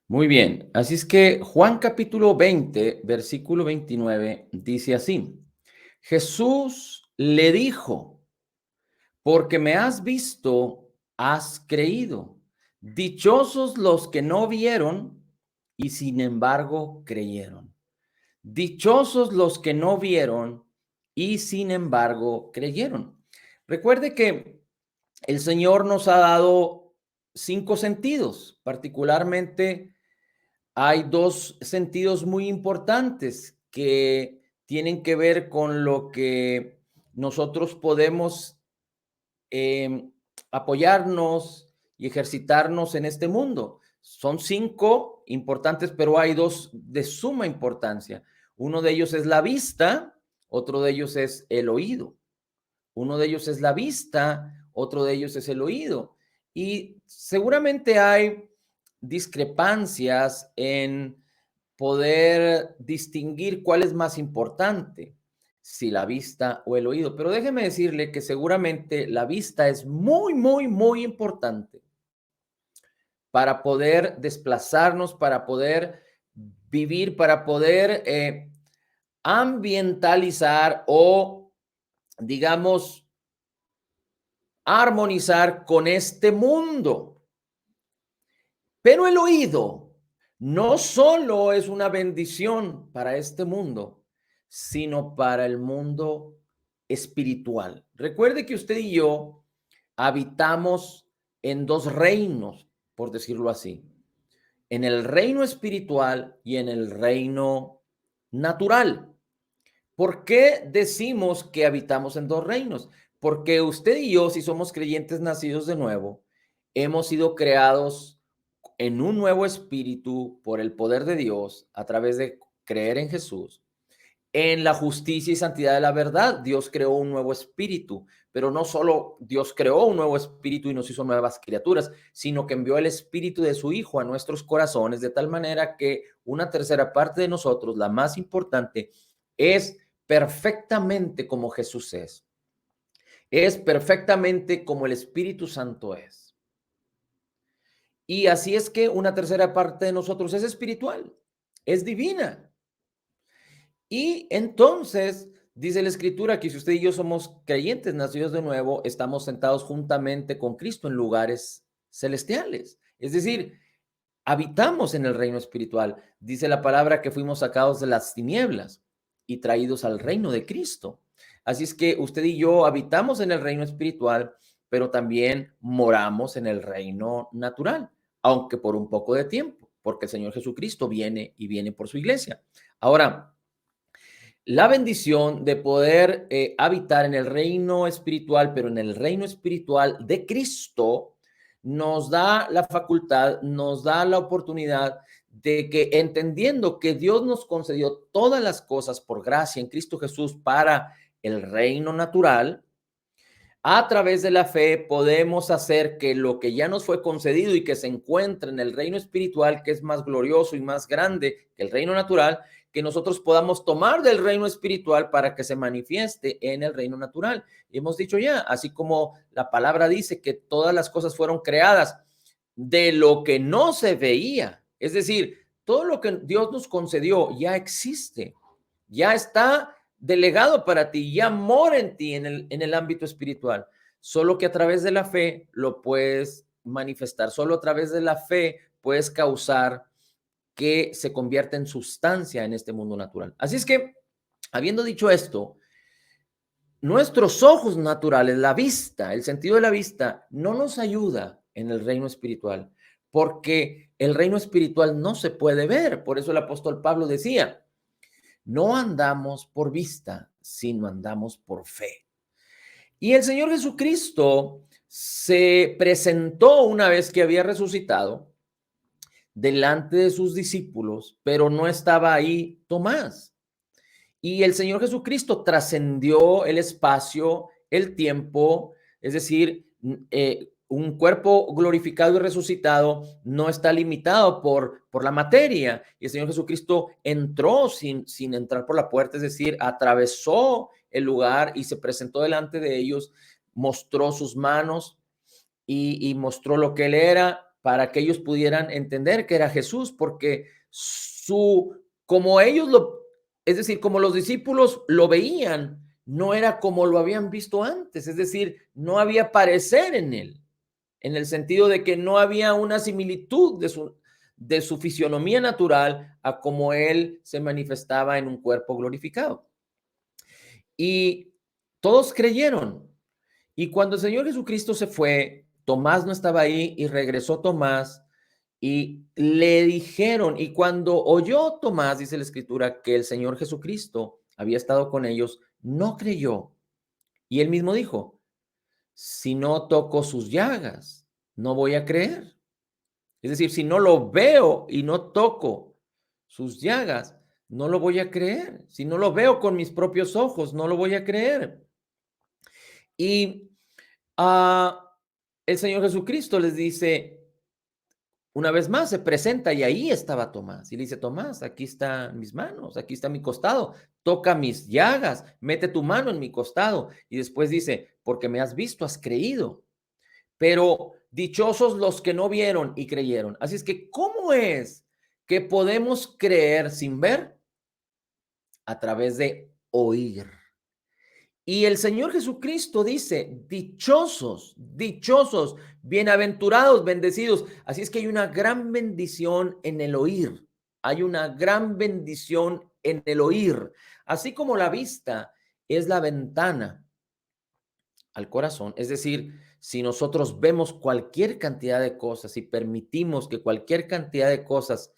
Muy bien, así es que Juan capítulo 20, versículo 29 dice así: Jesús le dijo, porque me has visto, has creído. Dichosos los que no vieron y sin embargo creyeron. Dichosos los que no vieron y sin embargo creyeron. Recuerde que el Señor nos ha dado 5 sentidos, particularmente hay 2 sentidos muy importantes que tienen que ver con lo que nosotros podemos, em, apoyarnos y ejercitarnos en este mundo. Son 5 importantes, pero hay 2 de suma importancia. Uno de ellos es la vista, otro de ellos es el oído. Uno de ellos es la vista, otro de ellos es el oído. Y seguramente hay discrepancias en poder distinguir cuál es más importante, si la vista o el oído. Pero déjeme decirle que seguramente la vista es muy, muy, muy importante para poder desplazarnos, para poder vivir, para poder ambientalizar o, digamos, armonizar con este mundo. Pero el oído no solo es una bendición para este mundo, sino para el mundo espiritual. Recuerde que usted y yo habitamos en 2 reinos, por decirlo así, en el reino espiritual y en el reino natural. ¿Por qué decimos que habitamos en 2 reinos? Porque usted y yo, si somos creyentes nacidos de nuevo, hemos sido creados en un nuevo espíritu por el poder de Dios a través de creer en Jesús. En la justicia y santidad de la verdad, Dios creó un nuevo espíritu, pero no solo Dios creó un nuevo espíritu y nos hizo nuevas criaturas, sino que envió el espíritu de su Hijo a nuestros corazones de tal manera que una tercera parte de nosotros, la más importante, es perfectamente como Jesús es perfectamente como el Espíritu Santo es. Y así es que una tercera parte de nosotros es espiritual, es divina. Y entonces dice la Escritura que si usted y yo somos creyentes nacidos de nuevo, estamos sentados juntamente con Cristo en lugares celestiales. Es decir, habitamos en el reino espiritual. Dice la palabra que fuimos sacados de las tinieblas y traídos al reino de Cristo. Así es que usted y yo habitamos en el reino espiritual, pero también moramos en el reino natural, aunque por un poco de tiempo, porque el Señor Jesucristo viene y viene por su iglesia. Ahora, la bendición de poder habitar en el reino espiritual, pero en el reino espiritual de Cristo, nos da la facultad, nos da la oportunidad de que entendiendo que Dios nos concedió todas las cosas por gracia en Cristo Jesús para el reino natural, a través de la fe podemos hacer que lo que ya nos fue concedido y que se encuentra en el reino espiritual, que es más glorioso y más grande que el reino natural, que nosotros podamos tomar del reino espiritual para que se manifieste en el reino natural. Y hemos dicho ya, así como la palabra dice que todas las cosas fueron creadas de lo que no se veía. Es decir, todo lo que Dios nos concedió ya existe, ya está delegado para ti, ya mora en ti en el ámbito espiritual. Solo que a través de la fe lo puedes manifestar, solo a través de la fe puedes causar que se convierta en sustancia en este mundo natural. Así es que, habiendo dicho esto, nuestros ojos naturales, la vista, el sentido de la vista, no nos ayuda en el reino espiritual, porque el reino espiritual no se puede ver. Por eso el apóstol Pablo decía, no andamos por vista, sino andamos por fe. Y el Señor Jesucristo se presentó una vez que había resucitado delante de sus discípulos, pero no estaba ahí Tomás. Y el Señor Jesucristo trascendió el espacio, el tiempo, es decir, un cuerpo glorificado y resucitado no está limitado por la materia. Y el Señor Jesucristo entró sin entrar por la puerta, es decir, atravesó el lugar y se presentó delante de ellos, mostró sus manos y mostró lo que él era. para que ellos pudieran entender que era Jesús, porque es decir, como los discípulos lo veían, no era como lo habían visto antes, es decir, no había parecer en él, en el sentido de que no había una similitud de su fisionomía natural a como él se manifestaba en un cuerpo glorificado. Y todos creyeron. Y cuando el Señor Jesucristo se fue, Tomás no estaba ahí y regresó Tomás y le dijeron, y cuando oyó Tomás, dice la Escritura, que el Señor Jesucristo había estado con ellos, no creyó. Y él mismo dijo, si no toco sus llagas, no voy a creer. Es decir, si no lo veo y no toco sus llagas, no lo voy a creer. Si no lo veo con mis propios ojos, no lo voy a creer. Y el Señor Jesucristo les dice, una vez más se presenta y ahí estaba Tomás. Y le dice, Tomás, aquí están mis manos, aquí está mi costado, toca mis llagas, mete tu mano en mi costado. Y después dice, porque me has visto, has creído. Pero dichosos los que no vieron y creyeron. Así es que, ¿cómo es que podemos creer sin ver? A través de oír. Y el Señor Jesucristo dice, dichosos, dichosos, bienaventurados, bendecidos. Así es que hay una gran bendición en el oír. Hay una gran bendición en el oír. Así como la vista es la ventana al corazón. Es decir, si nosotros vemos cualquier cantidad de cosas y permitimos que cualquier cantidad de cosas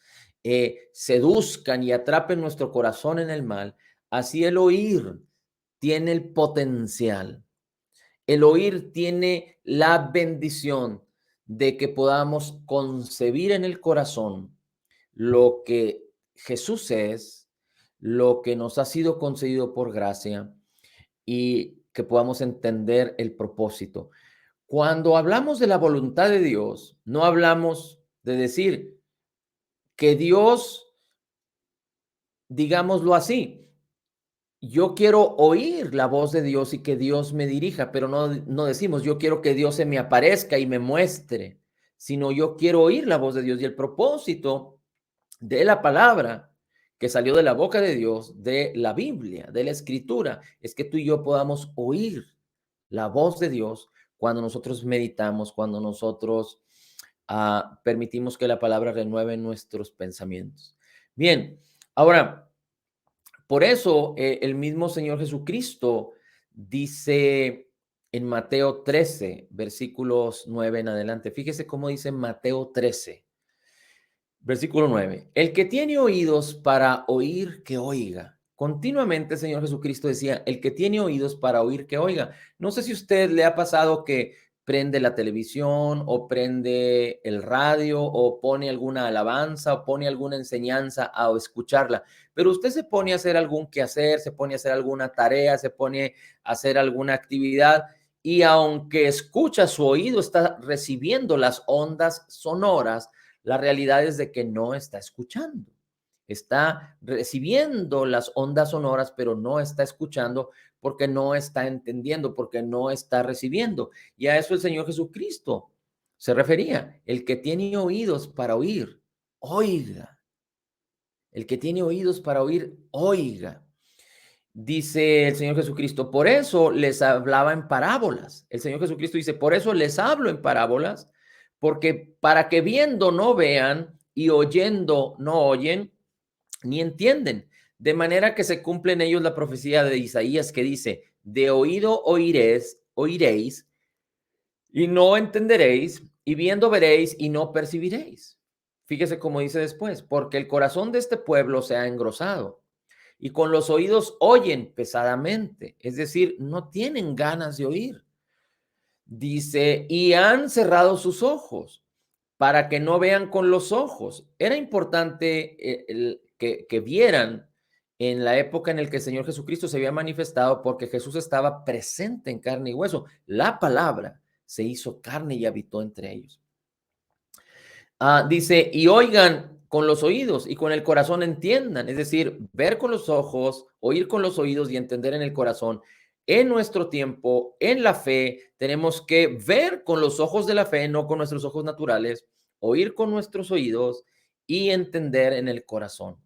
seduzcan y atrapen nuestro corazón en el mal, así el oír tiene el potencial. El oír tiene la bendición de que podamos concebir en el corazón lo que Jesús es, lo que nos ha sido concedido por gracia y que podamos entender el propósito. Cuando hablamos de la voluntad de Dios, no hablamos de decir que Dios, digámoslo así, yo quiero oír la voz de Dios y que Dios me dirija, pero no decimos, yo quiero que Dios se me aparezca y me muestre, sino yo quiero oír la voz de Dios. Y el propósito de la palabra que salió de la boca de Dios, de la Biblia, de la Escritura, es que tú y yo podamos oír la voz de Dios cuando nosotros meditamos, cuando nosotros permitimos que la palabra renueve nuestros pensamientos. Bien, ahora, por eso el mismo Señor Jesucristo dice en Mateo 13, versículos 9 en adelante. Fíjese cómo dice Mateo 13, versículo 9. El que tiene oídos para oír, que oiga. Continuamente el Señor Jesucristo decía, el que tiene oídos para oír, que oiga. No sé si a usted le ha pasado que prende la televisión o prende el radio o pone alguna alabanza o pone alguna enseñanza a escucharla, pero usted se pone a hacer algún quehacer, se pone a hacer alguna tarea, se pone a hacer alguna actividad y aunque escucha, su oído está recibiendo las ondas sonoras, la realidad es de que no está escuchando. Está recibiendo las ondas sonoras, pero no está escuchando porque no está entendiendo, porque no está recibiendo. Y a eso el Señor Jesucristo se refería. El que tiene oídos para oír, oiga. El que tiene oídos para oír, oiga. Dice el Señor Jesucristo, por eso les hablaba en parábolas. El Señor Jesucristo dice, por eso les hablo en parábolas, porque para que viendo no vean y oyendo no oyen, ni entienden. De manera que se cumple en ellos la profecía de Isaías que dice, de oído oiréis y no entenderéis, y viendo veréis y no percibiréis. Fíjese cómo dice después, porque el corazón de este pueblo se ha engrosado y con los oídos oyen pesadamente, es decir, no tienen ganas de oír. Dice, y han cerrado sus ojos para que no vean con los ojos. Era importante que vieran en la época en la que el Señor Jesucristo se había manifestado porque Jesús estaba presente en carne y hueso. La palabra se hizo carne y habitó entre ellos. Dice, y oigan con los oídos y con el corazón entiendan, es decir, ver con los ojos, oír con los oídos y entender en el corazón. En nuestro tiempo, en la fe, tenemos que ver con los ojos de la fe, no con nuestros ojos naturales, oír con nuestros oídos y entender en el corazón.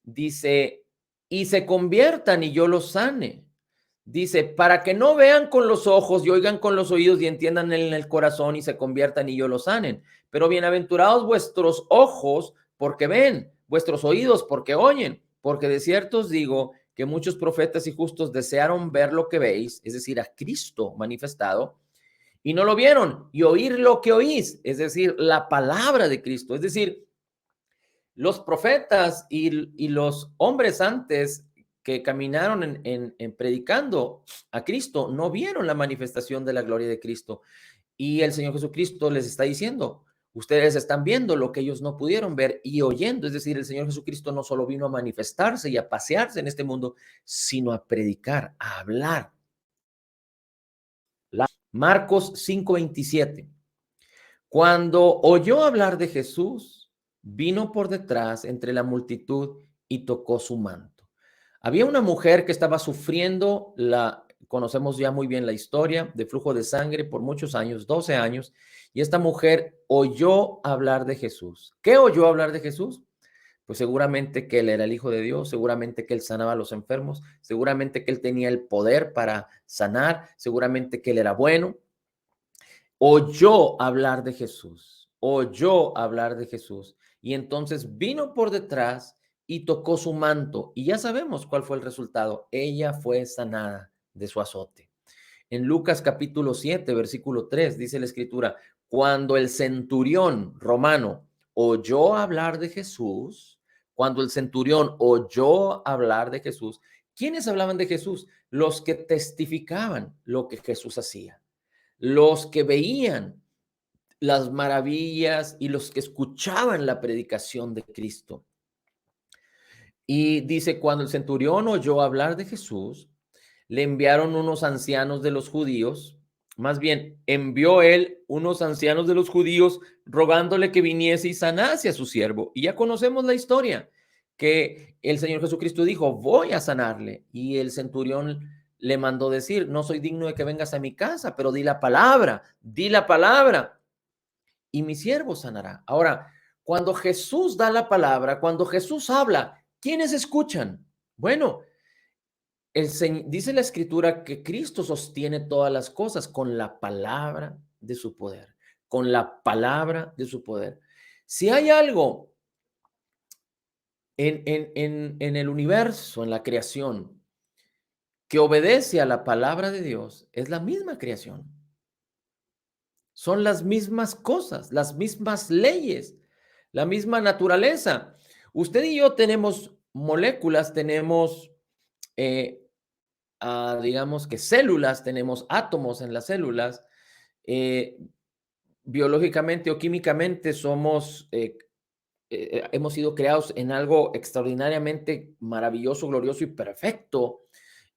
Dice, y se conviertan y yo los sane. Dice, para que no vean con los ojos y oigan con los oídos y entiendan en el corazón y se conviertan y yo los sanen. Pero bienaventurados vuestros ojos porque ven, vuestros oídos porque oyen, porque de cierto os digo que muchos profetas y justos desearon ver lo que veis, es decir, a Cristo manifestado, y no lo vieron, y oír lo que oís, es decir, la palabra de Cristo, es decir, los profetas y los hombres antes que caminaron en predicando a Cristo no vieron la manifestación de la gloria de Cristo. Y el Señor Jesucristo les está diciendo, ustedes están viendo lo que ellos no pudieron ver y oyendo. Es decir, el Señor Jesucristo no solo vino a manifestarse y a pasearse en este mundo, sino a predicar, a hablar. Marcos 5:27. Cuando oyó hablar de Jesús, vino por detrás entre la multitud y tocó su manto. Había una mujer que estaba sufriendo conocemos ya muy bien la historia, de flujo de sangre por muchos años, 12 años, y esta mujer oyó hablar de Jesús. ¿Qué oyó hablar de Jesús? Pues seguramente que él era el Hijo de Dios, seguramente que él sanaba a los enfermos, seguramente que él tenía el poder para sanar, seguramente que él era bueno. Oyó hablar de Jesús, oyó hablar de Jesús. Y entonces vino por detrás y tocó su manto. Y ya sabemos cuál fue el resultado. Ella fue sanada de su azote. En Lucas capítulo 7, versículo 3, dice la escritura, cuando el centurión romano oyó hablar de Jesús, cuando el centurión oyó hablar de Jesús, ¿quiénes hablaban de Jesús? Los que testificaban lo que Jesús hacía, los que veían las maravillas y los que escuchaban la predicación de Cristo. Y dice, cuando el centurión oyó hablar de Jesús, le enviaron unos ancianos de los judíos, más bien envió él unos ancianos de los judíos rogándole que viniese y sanase a su siervo. Y ya conocemos la historia, que el Señor Jesucristo dijo, voy a sanarle. Y el centurión le mandó decir, no soy digno de que vengas a mi casa, pero di la palabra y mi siervo sanará. Ahora, cuando Jesús da la palabra, cuando Jesús habla, ¿quiénes escuchan? Bueno, dice la escritura que Cristo sostiene todas las cosas con la palabra de su poder, con la palabra de su poder. Si hay algo en el universo, en la creación, que obedece a la palabra de Dios, es la misma creación. Son las mismas cosas, las mismas leyes, la misma naturaleza. Usted y yo tenemos moléculas, tenemos digamos que células, tenemos átomos en las células, eh, biológicamente o químicamente hemos sido creados en algo extraordinariamente maravilloso, glorioso y perfecto.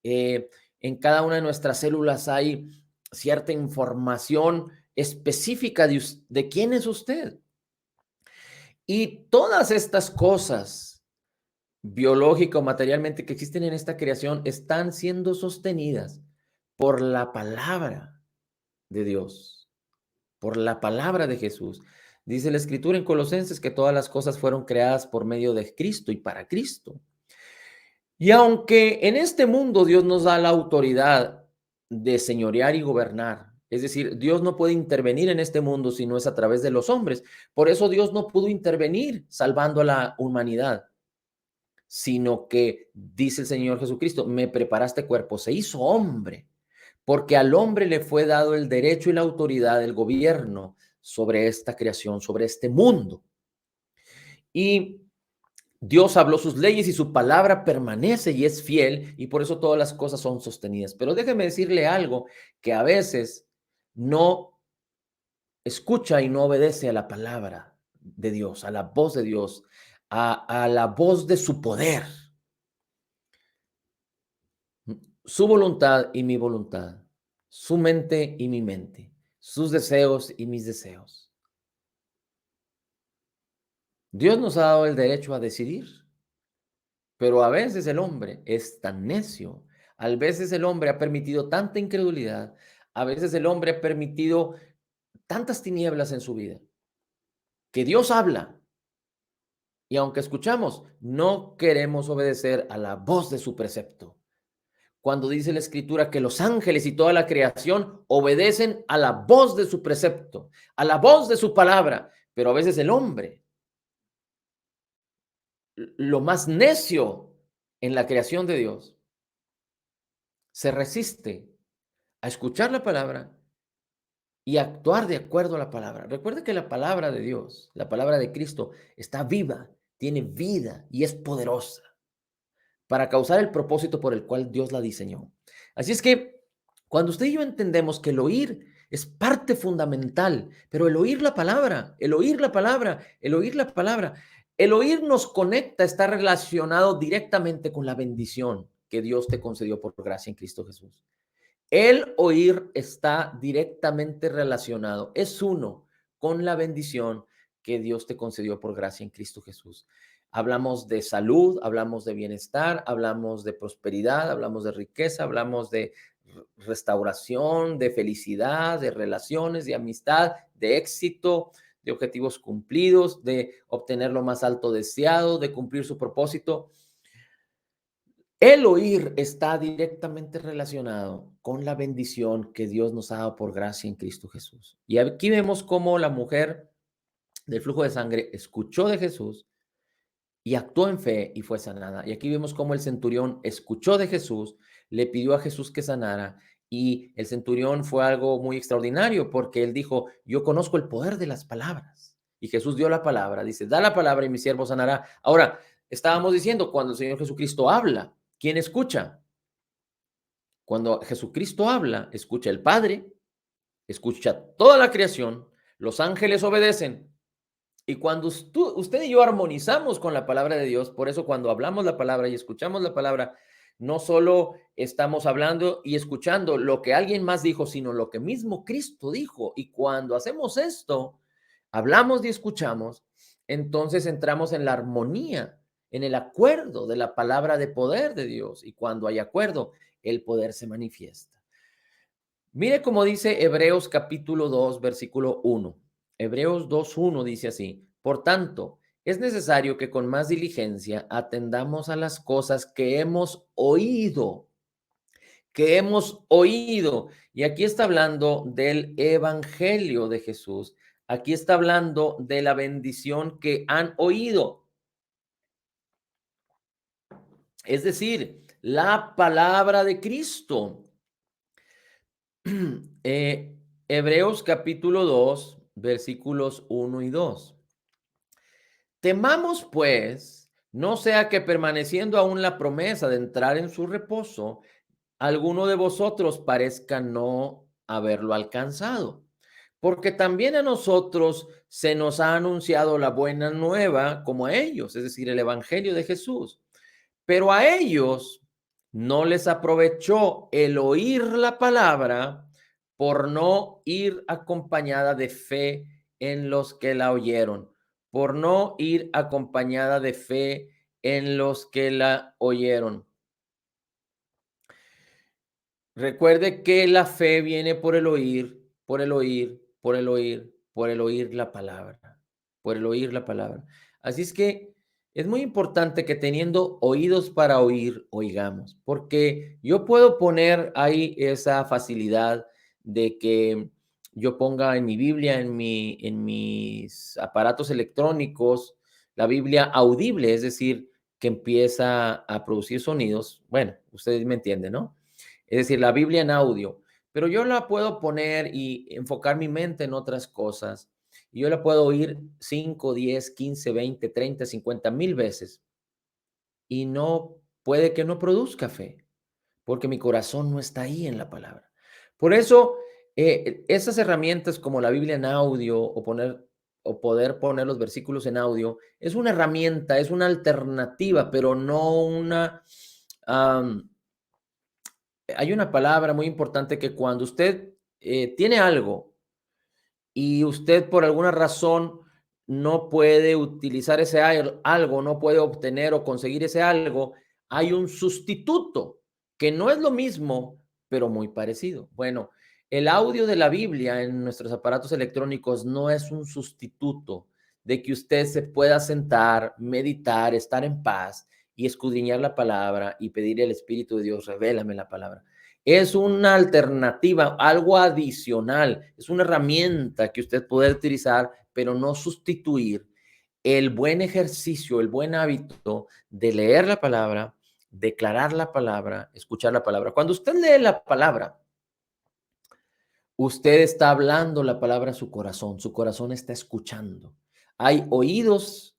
Eh, en cada una de nuestras células hay cierta información específica de quién es usted. Y todas estas cosas biológica o materialmente que existen en esta creación están siendo sostenidas por la palabra de Dios, por la palabra de Jesús. Dice la escritura en Colosenses que todas las cosas fueron creadas por medio de Cristo y para Cristo. Y aunque en este mundo Dios nos da la autoridad de señorear y gobernar, es decir, Dios no puede intervenir en este mundo si no es a través de los hombres. Por eso Dios no pudo intervenir salvando a la humanidad, sino que, dice el Señor Jesucristo, me preparaste cuerpo, se hizo hombre, porque al hombre le fue dado el derecho y la autoridad del gobierno sobre esta creación, sobre este mundo. Y Dios habló sus leyes y su palabra permanece y es fiel, y por eso todas las cosas son sostenidas. Pero déjeme decirle algo, que a veces no escucha y no obedece a la palabra de Dios, a la voz de Dios, a la voz de su poder. Su voluntad y mi voluntad, su mente y mi mente, sus deseos y mis deseos. Dios nos ha dado el derecho a decidir, pero a veces el hombre es tan necio, a veces el hombre ha permitido tanta incredulidad, a veces el hombre ha permitido tantas tinieblas en su vida, que Dios habla y aunque escuchamos, no queremos obedecer a la voz de su precepto. Cuando dice la Escritura que los ángeles y toda la creación obedecen a la voz de su precepto, a la voz de su palabra, pero a veces el hombre, lo más necio en la creación de Dios, se resiste a escuchar la palabra y actuar de acuerdo a la palabra. Recuerde que la palabra de Dios, la palabra de Cristo, está viva, tiene vida y es poderosa para causar el propósito por el cual Dios la diseñó. Así es que cuando usted y yo entendemos que el oír es parte fundamental, pero el oír la palabra, el oír la palabra, el oír la palabra, el oír nos conecta, está relacionado directamente con la bendición que Dios te concedió por gracia en Cristo Jesús. El oír está directamente relacionado, es uno con la bendición que Dios te concedió por gracia en Cristo Jesús. Hablamos de salud, hablamos de bienestar, hablamos de prosperidad, hablamos de riqueza, hablamos de restauración, de felicidad, de relaciones, de amistad, de éxito, de objetivos cumplidos, de obtener lo más alto deseado, de cumplir su propósito. El oír está directamente relacionado con la bendición que Dios nos ha dado por gracia en Cristo Jesús. Y aquí vemos cómo la mujer del flujo de sangre escuchó de Jesús y actuó en fe y fue sanada. Y aquí vemos cómo el centurión escuchó de Jesús, le pidió a Jesús que sanara y el centurión fue algo muy extraordinario porque él dijo, yo conozco el poder de las palabras. Y Jesús dio la palabra, dice, da la palabra y mi siervo sanará. Ahora, estábamos diciendo, cuando el Señor Jesucristo habla, ¿quién escucha? Cuando Jesucristo habla, escucha el Padre, escucha toda la creación, los ángeles obedecen. Y cuando usted y yo armonizamos con la palabra de Dios, por eso cuando hablamos la palabra y escuchamos la palabra, no solo estamos hablando y escuchando lo que alguien más dijo, sino lo que mismo Cristo dijo. Y cuando hacemos esto, hablamos y escuchamos, entonces entramos en la armonía, en el acuerdo de la palabra de poder de Dios. Y cuando hay acuerdo, el poder se manifiesta. Mire cómo dice Hebreos capítulo 2, versículo 1. Hebreos 2:1 dice así: Por tanto, es necesario que con más diligencia atendamos a las cosas que hemos oído, que hemos oído. Y aquí está hablando del evangelio de Jesús. Aquí está hablando de la bendición que han oído. Es decir, la palabra de Cristo. Hebreos capítulo 2, versículos 1 y 2. Temamos, pues, no sea que permaneciendo aún la promesa de entrar en su reposo, alguno de vosotros parezca no haberlo alcanzado. Porque también a nosotros se nos ha anunciado la buena nueva como a ellos, es decir, el evangelio de Jesús. Pero a ellos no les aprovechó el oír la palabra por no ir acompañada de fe en los que la oyeron, por no ir acompañada de fe en los que la oyeron. Recuerde que la fe viene por el oír, por el oír, por el oír, por el oír la palabra, por el oír la palabra. Así es que es muy importante que teniendo oídos para oír, oigamos, porque yo puedo poner ahí esa facilidad de que yo ponga en mi Biblia, en mis aparatos electrónicos, la Biblia audible, es decir, que empieza a producir sonidos. Bueno, ustedes me entienden, ¿no? Es decir, la Biblia en audio, pero yo la puedo poner y enfocar mi mente en otras cosas. Y yo la puedo oír 5, 10, 15, 20, 30, 50,000 veces y no puede que no produzca fe, porque mi corazón no está ahí en la palabra. Por eso, esas herramientas como la Biblia en audio o poder poner los versículos en audio es una herramienta, es una alternativa, pero no una hay una palabra muy importante que cuando usted tiene algo y usted por alguna razón no puede utilizar ese algo, no puede obtener o conseguir ese algo, hay un sustituto que no es lo mismo, pero muy parecido. Bueno, el audio de la Biblia en nuestros aparatos electrónicos no es un sustituto, de que usted se pueda sentar, meditar, estar en paz y escudriñar la palabra y pedirle al Espíritu de Dios, revélame la palabra. Es una alternativa, algo adicional, es una herramienta que usted puede utilizar, pero no sustituir el buen ejercicio, el buen hábito de leer la palabra, declarar la palabra, escuchar la palabra. Cuando usted lee la palabra, usted está hablando la palabra a su corazón está escuchando. Hay oídos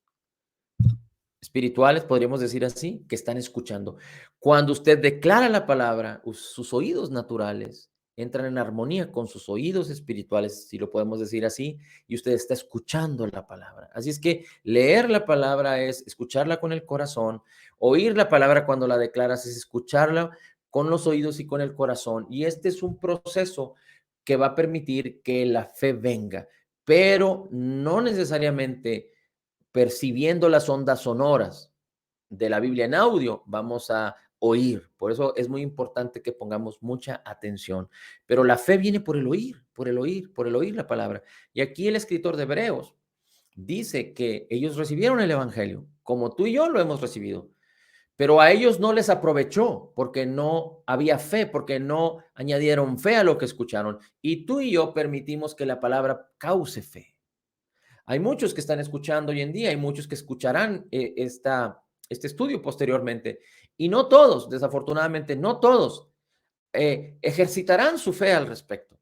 espirituales, podríamos decir así, que están escuchando. Cuando usted declara la palabra, sus oídos naturales entran en armonía con sus oídos espirituales, si lo podemos decir así, y usted está escuchando la palabra. Así es que leer la palabra es escucharla con el corazón, oír la palabra cuando la declaras es escucharla con los oídos y con el corazón. Y este es un proceso que va a permitir que la fe venga, pero no necesariamente percibiendo las ondas sonoras de la Biblia en audio, vamos a oír. Por eso es muy importante que pongamos mucha atención. Pero la fe viene por el oír, por el oír, por el oír la palabra. Y aquí el escritor de Hebreos dice que ellos recibieron el Evangelio, como tú y yo lo hemos recibido, pero a ellos no les aprovechó porque no había fe, porque no añadieron fe a lo que escucharon. Y tú y yo permitimos que la palabra cause fe. Hay muchos que están escuchando hoy en día, hay muchos que escucharán este estudio posteriormente, y no todos, desafortunadamente, no todos ejercitarán su fe al respecto.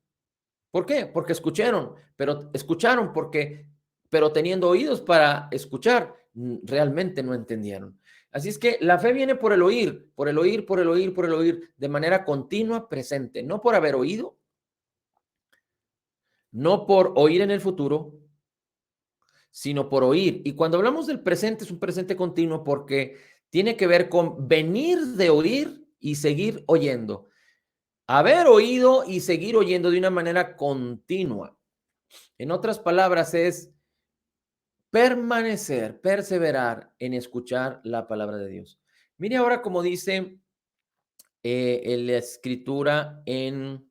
¿Por qué? Porque escucharon pero teniendo oídos para escuchar, realmente no entendieron. Así es que la fe viene por el oír, por el oír, por el oír, por el oír, de manera continua, presente, no por haber oído, no por oír en el futuro, sino por oír. Y cuando hablamos del presente, es un presente continuo porque tiene que ver con venir de oír y seguir oyendo. Haber oído y seguir oyendo de una manera continua. En otras palabras, es permanecer, perseverar en escuchar la palabra de Dios. Mire ahora como dice la escritura en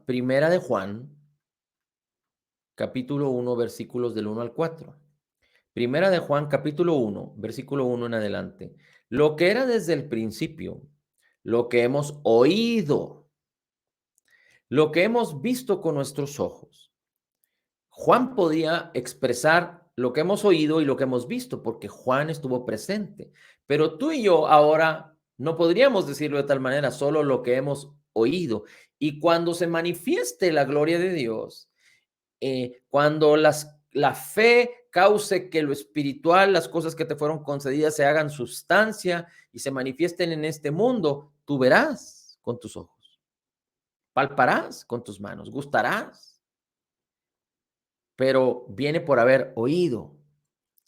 Primera de Juan, capítulo 1, versículos del 1 al 4. Primera de Juan, capítulo 1, versículo 1 en adelante. Lo que era desde el principio, lo que hemos oído, lo que hemos visto con nuestros ojos. Juan podía expresar lo que hemos oído y lo que hemos visto, porque Juan estuvo presente. Pero tú y yo ahora no podríamos decirlo de tal manera, solo lo que hemos oído. Y cuando se manifieste la gloria de Dios, cuando la fe cause que lo espiritual, las cosas que te fueron concedidas se hagan sustancia y se manifiesten en este mundo, tú verás con tus ojos, palparás con tus manos, gustarás, pero viene por haber oído.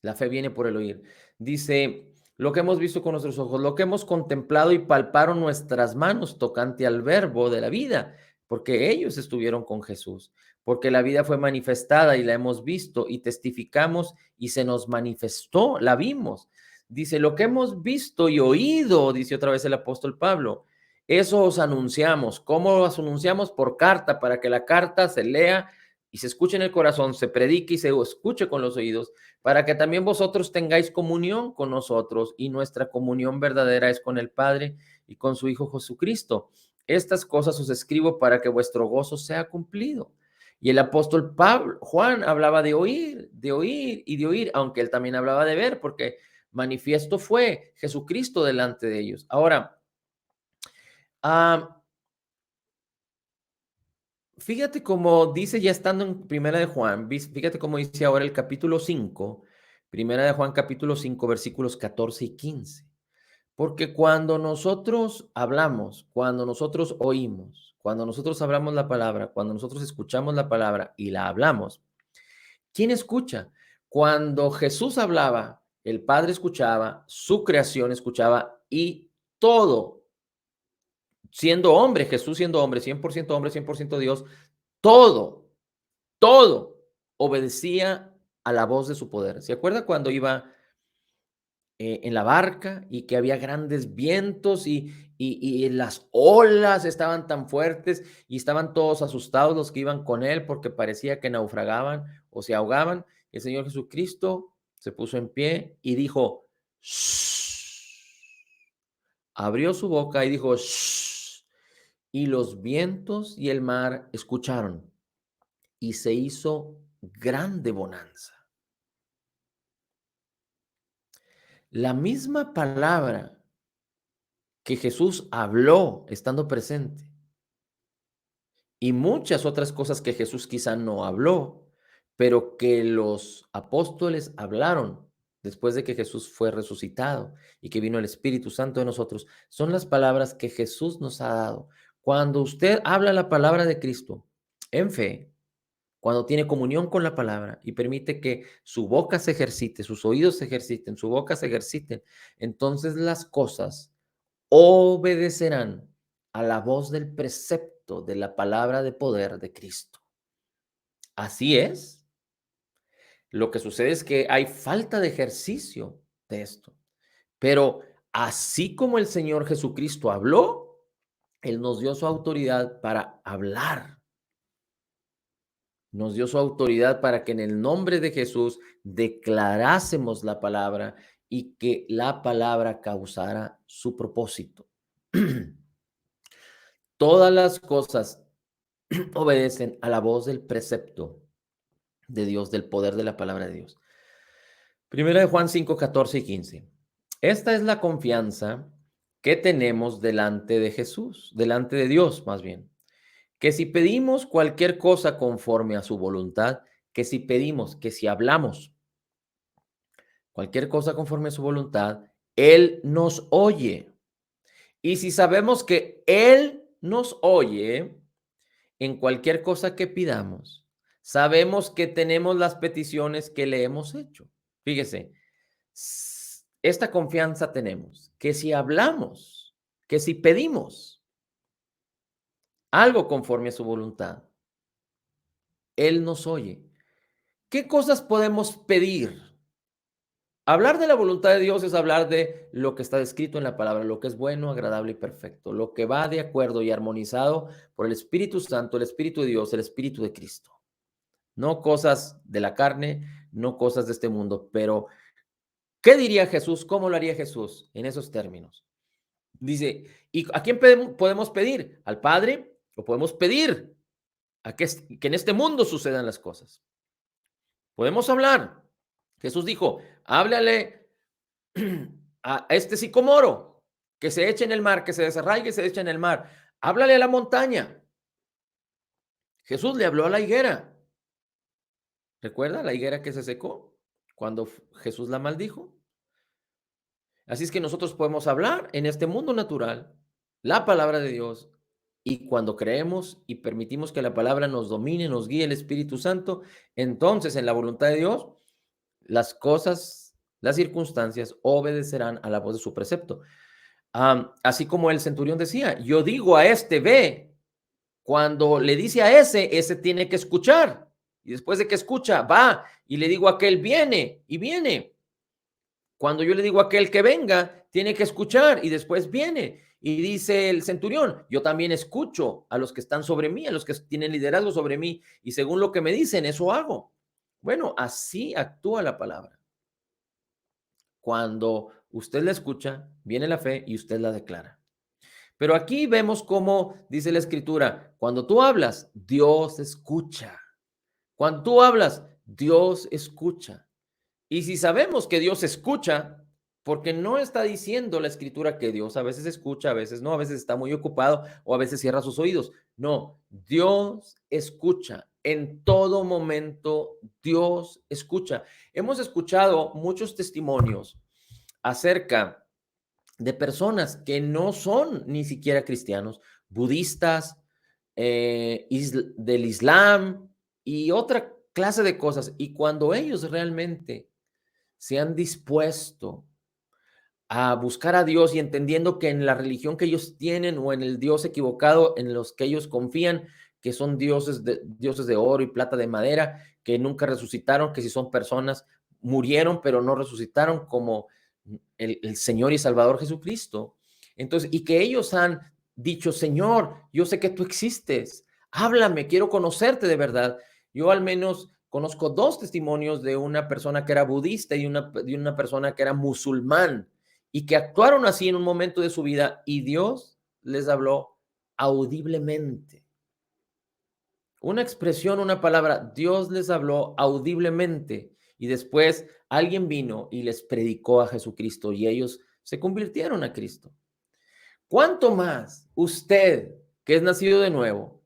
La fe viene por el oír. Dice, lo que hemos visto con nuestros ojos, lo que hemos contemplado y palparon nuestras manos tocante al verbo de la vida, porque ellos estuvieron con Jesús, porque la vida fue manifestada y la hemos visto y testificamos y se nos manifestó, la vimos. Dice, lo que hemos visto y oído, dice otra vez el apóstol Pablo, eso os anunciamos. ¿Cómo os anunciamos? Por carta, para que la carta se lea y se escuche en el corazón, se predique y se escuche con los oídos, para que también vosotros tengáis comunión con nosotros, y nuestra comunión verdadera es con el Padre y con su Hijo Jesucristo. Estas cosas os escribo para que vuestro gozo sea cumplido. Y el apóstol Juan hablaba de oír y de oír, aunque él también hablaba de ver, porque manifiesto fue Jesucristo delante de ellos. Ahora, fíjate cómo dice ya estando en Primera de Juan, fíjate cómo dice ahora el capítulo 5, Primera de Juan capítulo 5, versículos 14 y 15. Porque cuando nosotros hablamos, cuando nosotros oímos, cuando nosotros hablamos la palabra, cuando nosotros escuchamos la palabra y la hablamos, ¿quién escucha? Cuando Jesús hablaba, el Padre escuchaba, su creación escuchaba y todo, siendo hombre, Jesús siendo hombre, 100% Dios, todo, todo obedecía a la voz de su poder. ¿Se acuerda cuando iba en la barca y que había grandes vientos y las olas estaban tan fuertes y estaban todos asustados los que iban con él porque parecía que naufragaban? o se ahogaban. El Señor Jesucristo se puso en pie y dijo, "Shh". Abrió su boca y dijo, "Shh", y los vientos y el mar escucharon, y se hizo grande bonanza. La misma palabra que Jesús habló estando presente y muchas otras cosas que Jesús quizá no habló, pero que los apóstoles hablaron después de que Jesús fue resucitado y que vino el Espíritu Santo de nosotros, son las palabras que Jesús nos ha dado. Cuando usted habla la palabra de Cristo en fe, cuando tiene comunión con la palabra y permite que su boca se ejercite, sus oídos se ejerciten, su boca se ejerciten, entonces las cosas obedecerán a la voz del precepto de la palabra de poder de Cristo. Así es. Lo que sucede es que hay falta de ejercicio de esto. Pero así como el Señor Jesucristo habló, Él nos dio su autoridad para hablar. Nos dio su autoridad para que en el nombre de Jesús declarásemos la palabra y que la palabra causara su propósito. Todas las cosas obedecen a la voz del precepto de Dios, del poder de la palabra de Dios. Primera de Juan 5, 14 y 15. Esta es la confianza que tenemos delante de Jesús, delante de Dios más bien, que si pedimos cualquier cosa conforme a su voluntad, que si pedimos, que si hablamos cualquier cosa conforme a su voluntad, Él nos oye. Y si sabemos que Él nos oye en cualquier cosa que pidamos, sabemos que tenemos las peticiones que le hemos hecho. Fíjese, esta confianza tenemos, que si hablamos, que si pedimos algo conforme a su voluntad, Él nos oye. ¿Qué cosas podemos pedir? Hablar de la voluntad de Dios es hablar de lo que está escrito en la palabra, lo que es bueno, agradable y perfecto, lo que va de acuerdo y armonizado por el Espíritu Santo, el Espíritu de Dios, el Espíritu de Cristo. No cosas de la carne, no cosas de este mundo, pero ¿qué diría Jesús? ¿Cómo lo haría Jesús en esos términos? Dice, ¿y a quién podemos pedir? ¿Al Padre? ¿O podemos pedir a que en este mundo sucedan las cosas? Podemos hablar. Jesús dijo, háblale a este sicomoro, que se eche en el mar, que se desarraigue y se eche en el mar. Háblale a la montaña. Jesús le habló a la higuera. ¿Recuerda la higuera que se secó cuando Jesús la maldijo? Así es que nosotros podemos hablar en este mundo natural la palabra de Dios y cuando creemos y permitimos que la palabra nos domine, nos guíe el Espíritu Santo, entonces en la voluntad de Dios, las cosas, las circunstancias obedecerán a la voz de su precepto. Así como el centurión decía, yo digo a este ve, cuando le dice a ese tiene que escuchar. Y después de que escucha, va y le digo a aquel viene y viene. Cuando yo le digo a aquel que venga, tiene que escuchar y después viene. Y dice el centurión, yo también escucho a los que están sobre mí, a los que tienen liderazgo sobre mí, y según lo que me dicen, eso hago. Bueno, así actúa la palabra. Cuando usted la escucha, viene la fe y usted la declara. Pero aquí vemos cómo dice la escritura, cuando tú hablas, Dios escucha. Cuando tú hablas, Dios escucha. Y si sabemos que Dios escucha, porque no está diciendo la escritura que Dios a veces escucha, a veces no, a veces está muy ocupado o a veces cierra sus oídos. No, Dios escucha. En todo momento, Dios escucha. Hemos escuchado muchos testimonios acerca de personas que no son ni siquiera cristianos, budistas, del Islam y otra clase de cosas. Y cuando ellos realmente se han dispuesto a buscar a Dios y entendiendo que en la religión que ellos tienen o en el Dios equivocado en los que ellos confían, que son dioses de oro y plata de madera, que nunca resucitaron, que si son personas, murieron pero no resucitaron como el Señor y Salvador Jesucristo. Entonces, y que ellos han dicho, Señor, yo sé que tú existes, háblame, quiero conocerte de verdad. Yo al menos Conozco dos testimonios de una persona que era budista y una persona que era musulmán y que actuaron así en un momento de su vida y Dios les habló audiblemente. Una expresión, una palabra, Dios les habló audiblemente y después alguien vino y les predicó a Jesucristo y ellos se convirtieron a Cristo. ¿Cuánto más usted, que es nacido de nuevo,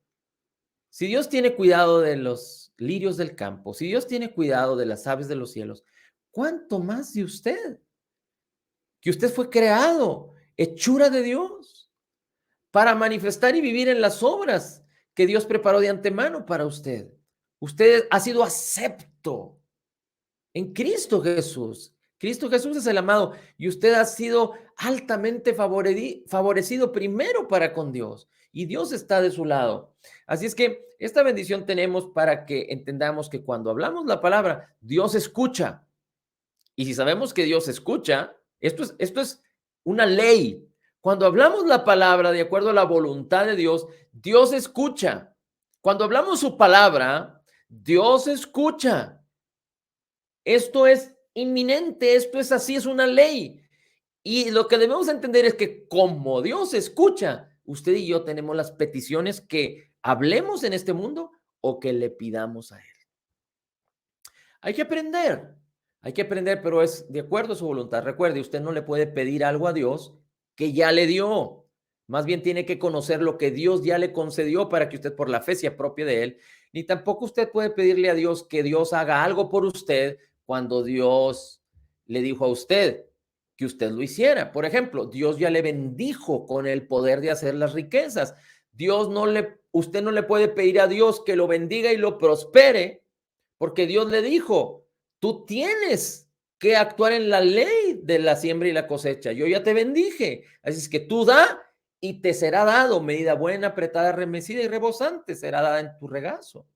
si Dios tiene cuidado de los lirios del campo, si Dios tiene cuidado de las aves de los cielos, cuánto más de usted, que usted fue creado, hechura de Dios, para manifestar y vivir en las obras que Dios preparó de antemano para usted? Usted ha sido acepto en Cristo Jesús. Cristo Jesús es el amado y usted ha sido altamente favorecido primero para con Dios y Dios está de su lado. Así es que esta bendición tenemos para que entendamos que cuando hablamos la palabra, Dios escucha. Y si sabemos que Dios escucha, esto es una ley. Cuando hablamos la palabra de acuerdo a la voluntad de Dios, Dios escucha. Cuando hablamos su palabra, Dios escucha. Esto es inminente, esto es así, es una ley. Y lo que debemos entender es que como Dios escucha, usted y yo tenemos las peticiones que hablemos en este mundo o que le pidamos a Él. Hay que aprender, pero es de acuerdo a su voluntad. Recuerde, usted no le puede pedir algo a Dios que ya le dio. Más bien tiene que conocer lo que Dios ya le concedió para que usted por la fe se apropie de Él. Ni tampoco usted puede pedirle a Dios que Dios haga algo por usted cuando Dios le dijo a usted que usted lo hiciera. Por ejemplo, Dios ya le bendijo con el poder de hacer las riquezas. Usted no le puede pedir a Dios que lo bendiga y lo prospere, porque Dios le dijo, tú tienes que actuar en la ley de la siembra y la cosecha. Yo ya te bendije. Así es que tú da y te será dado. Medida buena, apretada, remecida y rebosante será dada en tu regazo.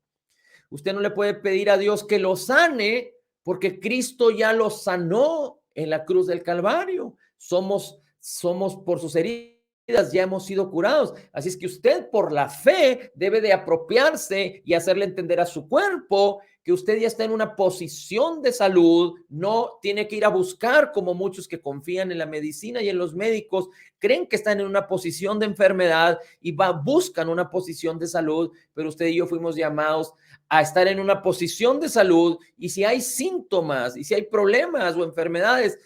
Usted no le puede pedir a Dios que lo sane porque Cristo ya lo sanó en la cruz del Calvario. Somos por sus heridas ya hemos sido curados. Así es que usted por la fe debe de apropiarse y hacerle entender a su cuerpo que usted ya está en una posición de salud, no tiene que ir a buscar como muchos que confían en la medicina y en los médicos, creen que están en una posición de enfermedad y buscan una posición de salud, pero usted y yo fuimos llamados a estar en una posición de salud y si hay síntomas y si hay problemas o enfermedades,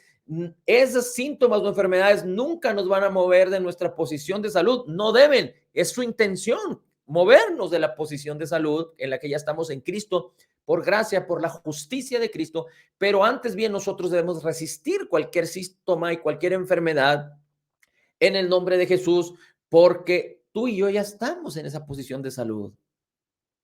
esos síntomas o enfermedades nunca nos van a mover de nuestra posición de salud, no deben, es su intención movernos de la posición de salud en la que ya estamos en Cristo, por gracia, por la justicia de Cristo, pero antes bien nosotros debemos resistir cualquier síntoma y cualquier enfermedad en el nombre de Jesús, porque tú y yo ya estamos en esa posición de salud.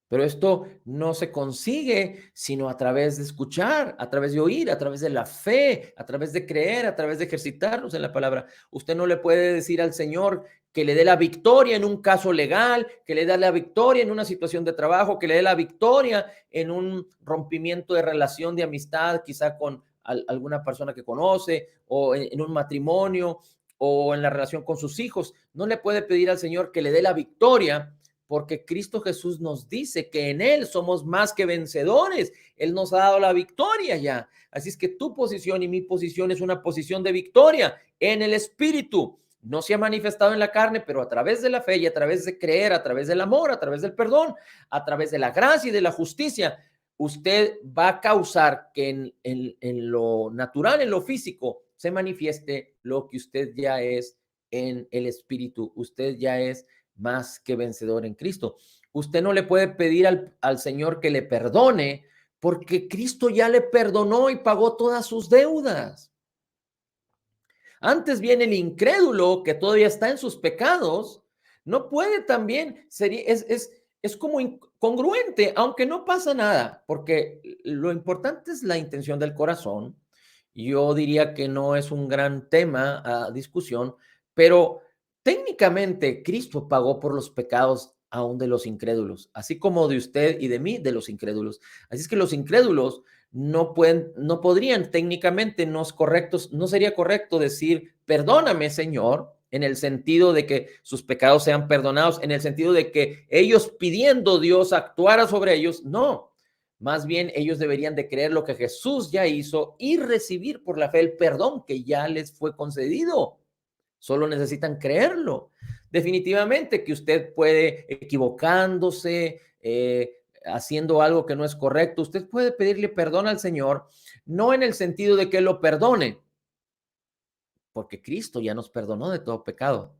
Pero esto no se consigue sino a través de escuchar, a través de oír, a través de la fe, a través de creer, a través de ejercitarnos en la palabra. Usted no le puede decir al Señor que le dé la victoria en un caso legal, que le dé la victoria en una situación de trabajo, que le dé la victoria en un rompimiento de relación de amistad, quizá con alguna persona que conoce, o en un matrimonio, o en la relación con sus hijos. No le puede pedir al Señor que le dé la victoria, porque Cristo Jesús nos dice que en Él somos más que vencedores. Él nos ha dado la victoria ya. Así es que tu posición y mi posición es una posición de victoria en el Espíritu. No se ha manifestado en la carne, pero a través de la fe y a través de creer, a través del amor, a través del perdón, a través de la gracia y de la justicia, usted va a causar que en lo natural, en lo físico, se manifieste lo que usted ya es en el Espíritu. Usted ya es más que vencedor en Cristo. Usted no le puede pedir al Señor que le perdone porque Cristo ya le perdonó y pagó todas sus deudas. Antes bien, el incrédulo que todavía está en sus pecados no puede también, es como incongruente, aunque no pasa nada, porque lo importante es la intención del corazón. Yo diría que no es un gran tema a discusión, pero técnicamente Cristo pagó por los pecados aún de los incrédulos, así como de usted y de mí, de los incrédulos. Así es que los incrédulos no podrían técnicamente, no sería correcto decir, perdóname, Señor, en el sentido de que sus pecados sean perdonados, en el sentido de que ellos pidiendo Dios actuara sobre ellos, no. Más bien, ellos deberían de creer lo que Jesús ya hizo y recibir por la fe el perdón que ya les fue concedido. Solo necesitan creerlo. Definitivamente que usted puede equivocándose, haciendo algo que no es correcto. Usted puede pedirle perdón al Señor, no en el sentido de que lo perdone, porque Cristo ya nos perdonó de todo pecado,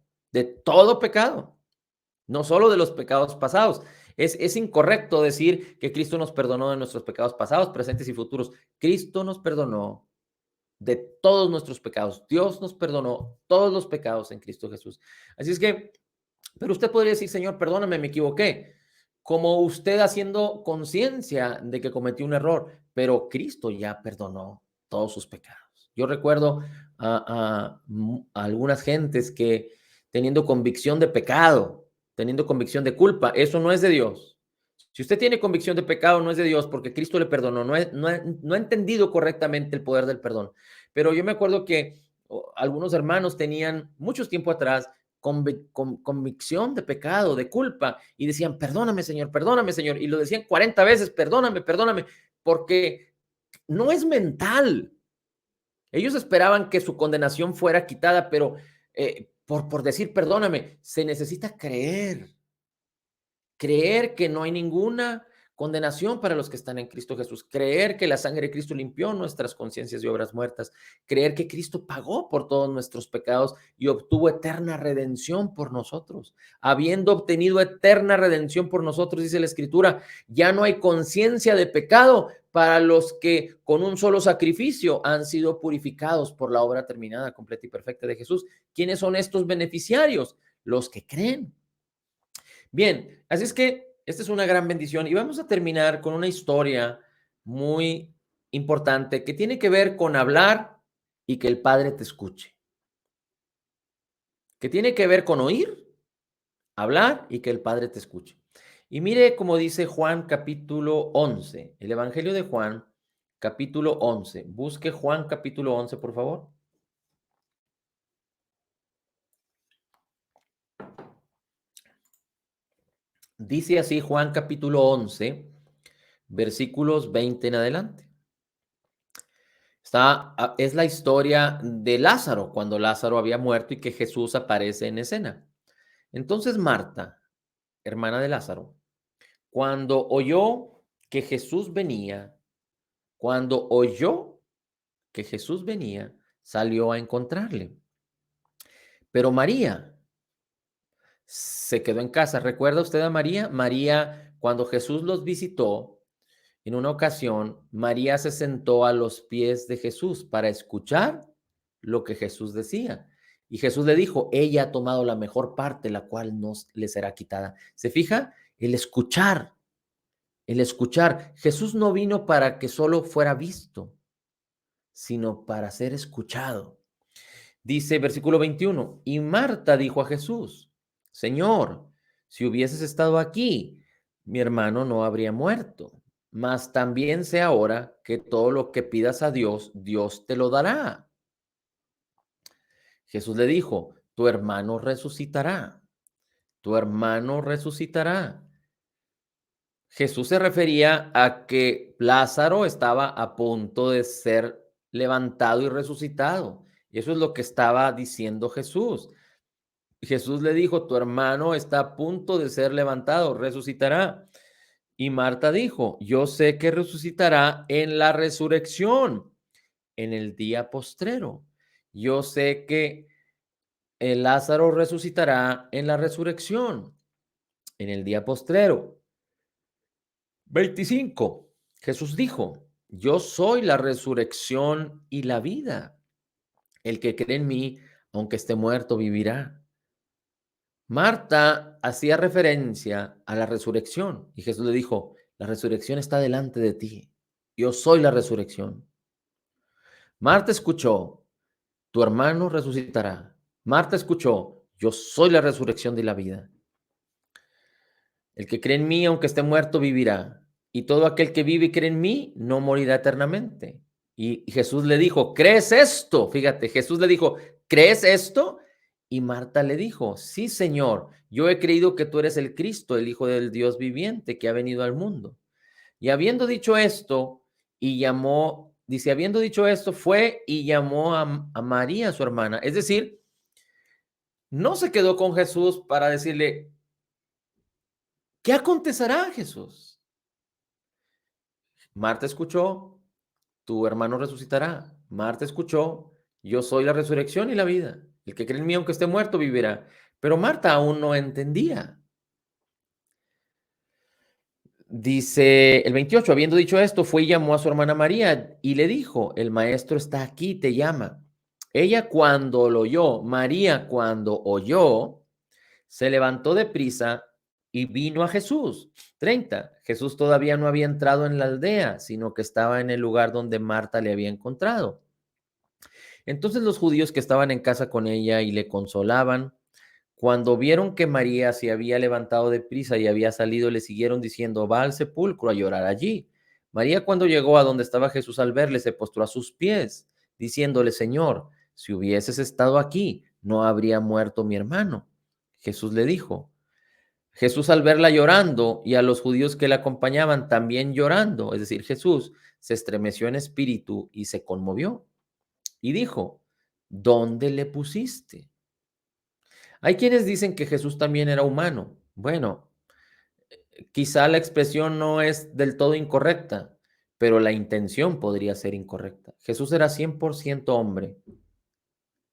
no solo de los pecados pasados. Es incorrecto decir que Cristo nos perdonó de nuestros pecados pasados, presentes y futuros. Cristo nos perdonó de todos nuestros pecados. Dios nos perdonó todos los pecados en Cristo Jesús. Así es que, pero usted podría decir, Señor, perdóname, me equivoqué. Como usted haciendo conciencia de que cometió un error, pero Cristo ya perdonó todos sus pecados. Yo recuerdo a algunas gentes que teniendo convicción de pecado, teniendo convicción de culpa, eso no es de Dios. Si usted tiene convicción de pecado, no es de Dios porque Cristo le perdonó, no ha entendido correctamente el poder del perdón. Pero yo me acuerdo que algunos hermanos tenían mucho tiempo atrás convicción de pecado, de culpa, y decían, perdóname, Señor, y lo decían 40 veces, perdóname, perdóname, porque no es mental. Ellos esperaban que su condenación fuera quitada, pero por decir perdóname, se necesita creer que no hay ninguna condenación para los que están en Cristo Jesús, creer que la sangre de Cristo limpió nuestras conciencias de obras muertas, creer que Cristo pagó por todos nuestros pecados y obtuvo eterna redención por nosotros. Habiendo obtenido eterna redención por nosotros, dice la Escritura, ya no hay conciencia de pecado para los que con un solo sacrificio han sido purificados por la obra terminada, completa y perfecta de Jesús. ¿Quiénes son estos beneficiarios? Los que creen. Bien, así es que esta es una gran bendición y vamos a terminar con una historia muy importante que tiene que ver con hablar y que el Padre te escuche, que tiene que ver con oír, hablar y que el Padre te escuche. Y mire cómo dice Juan capítulo 11, el Evangelio de Juan capítulo 11. Busque Juan capítulo 11, por favor. Dice así Juan capítulo 11, versículos 20 en adelante. Es la historia de Lázaro, cuando Lázaro había muerto y que Jesús aparece en escena. Entonces Marta, hermana de Lázaro, cuando oyó que Jesús venía, cuando oyó que Jesús venía, salió a encontrarle. Pero María se quedó en casa. ¿Recuerda usted a María? María, cuando Jesús los visitó, en una ocasión, María se sentó a los pies de Jesús para escuchar lo que Jesús decía. Y Jesús le dijo, ella ha tomado la mejor parte, la cual no le será quitada. ¿Se fija? El escuchar, el escuchar. Jesús no vino para que solo fuera visto, sino para ser escuchado. Dice versículo 21, y Marta dijo a Jesús, Señor, si hubieses estado aquí, mi hermano no habría muerto. Mas también sé ahora que todo lo que pidas a Dios, Dios te lo dará. Jesús le dijo, tu hermano resucitará, tu hermano resucitará. Jesús se refería a que Lázaro estaba a punto de ser levantado y resucitado. Y eso es lo que estaba diciendo Jesús. Jesús le dijo, tu hermano está a punto de ser levantado, resucitará. Y Marta dijo, yo sé que resucitará en la resurrección, en el día postrero. Yo sé que el Lázaro resucitará en la resurrección, en el día postrero. 25. Jesús dijo, yo soy la resurrección y la vida. El que cree en mí, aunque esté muerto, vivirá. Marta hacía referencia a la resurrección y Jesús le dijo, la resurrección está delante de ti. Yo soy la resurrección. Marta escuchó, tu hermano resucitará. Marta escuchó, yo soy la resurrección de la vida. El que cree en mí, aunque esté muerto, vivirá. Y todo aquel que vive y cree en mí, no morirá eternamente. Y Jesús le dijo, ¿crees esto? Fíjate, Jesús le dijo, ¿crees esto? Y Marta le dijo, sí, Señor, yo he creído que tú eres el Cristo, el Hijo del Dios viviente que ha venido al mundo. Y habiendo dicho esto, y llamó, dice, habiendo dicho esto, fue y llamó a María, su hermana. Es decir, no se quedó con Jesús para decirle, ¿qué acontecerá, Jesús? Marta escuchó, tu hermano resucitará. Marta escuchó, yo soy la resurrección y la vida. El que cree en mí, aunque esté muerto, vivirá. Pero Marta aún no entendía. Dice el 28, habiendo dicho esto, fue y llamó a su hermana María y le dijo, el maestro está aquí, te llama. Ella cuando lo oyó, María cuando oyó, se levantó de prisa y vino a Jesús. 30. Jesús todavía no había entrado en la aldea, sino que estaba en el lugar donde Marta le había encontrado. Entonces los judíos que estaban en casa con ella y le consolaban, cuando vieron que María se había levantado de prisa y había salido, le siguieron diciendo, va al sepulcro a llorar allí. María cuando llegó a donde estaba Jesús al verle, se postró a sus pies, diciéndole, Señor, si hubieses estado aquí, no habría muerto mi hermano. Jesús le dijo, Jesús al verla llorando y a los judíos que la acompañaban también llorando, es decir, Jesús se estremeció en espíritu y se conmovió y dijo, ¿dónde le pusiste? Hay quienes dicen que Jesús también era humano. Bueno, quizá la expresión no es del todo incorrecta, pero la intención podría ser incorrecta. Jesús era 100% hombre.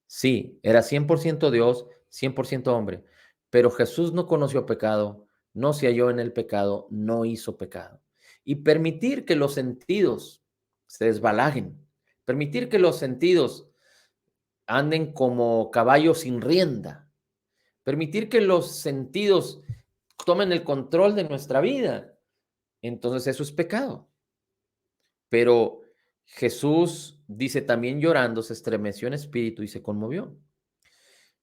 Sí, era 100% Dios, 100% hombre. Pero Jesús no conoció pecado, no se halló en el pecado, no hizo pecado. Y permitir que los sentidos se desbalajen, permitir que los sentidos anden como caballos sin rienda, permitir que los sentidos tomen el control de nuestra vida, entonces eso es pecado. Pero Jesús dice también llorando, se estremeció en espíritu y se conmovió.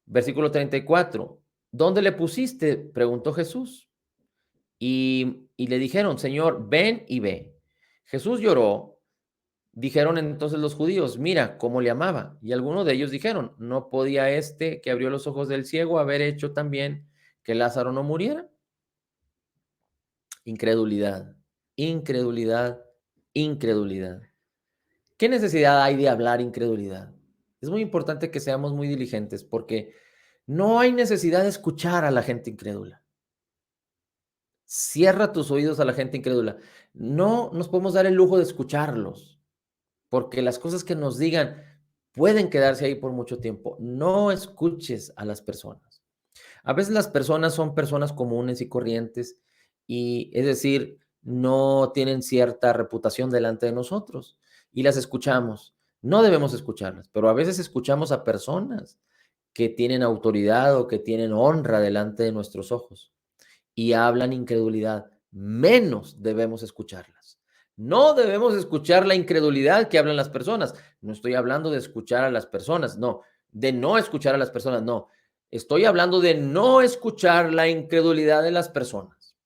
Versículo 34. ¿Dónde le pusiste? Preguntó Jesús. Y le dijeron, Señor, ven y ve. Jesús lloró. Dijeron entonces los judíos, mira cómo le amaba. Y algunos de ellos dijeron, ¿no podía este que abrió los ojos del ciego haber hecho también que Lázaro no muriera? Incredulidad, incredulidad, incredulidad. ¿Qué necesidad hay de hablar incredulidad? Es muy importante que seamos muy diligentes porque no hay necesidad de escuchar a la gente incrédula. Cierra tus oídos a la gente incrédula. No nos podemos dar el lujo de escucharlos porque las cosas que nos digan pueden quedarse ahí por mucho tiempo. No escuches a las personas. A veces las personas son personas comunes y corrientes y, es decir, no tienen cierta reputación delante de nosotros y las escuchamos. No debemos escucharlas, pero a veces escuchamos a personas que tienen autoridad o que tienen honra delante de nuestros ojos y hablan incredulidad. Menos debemos escucharlas. No debemos escuchar la incredulidad que hablan las personas. No estoy hablando de escuchar a las personas, no, de no escuchar a las personas, no. Estoy hablando de no escuchar la incredulidad de las personas.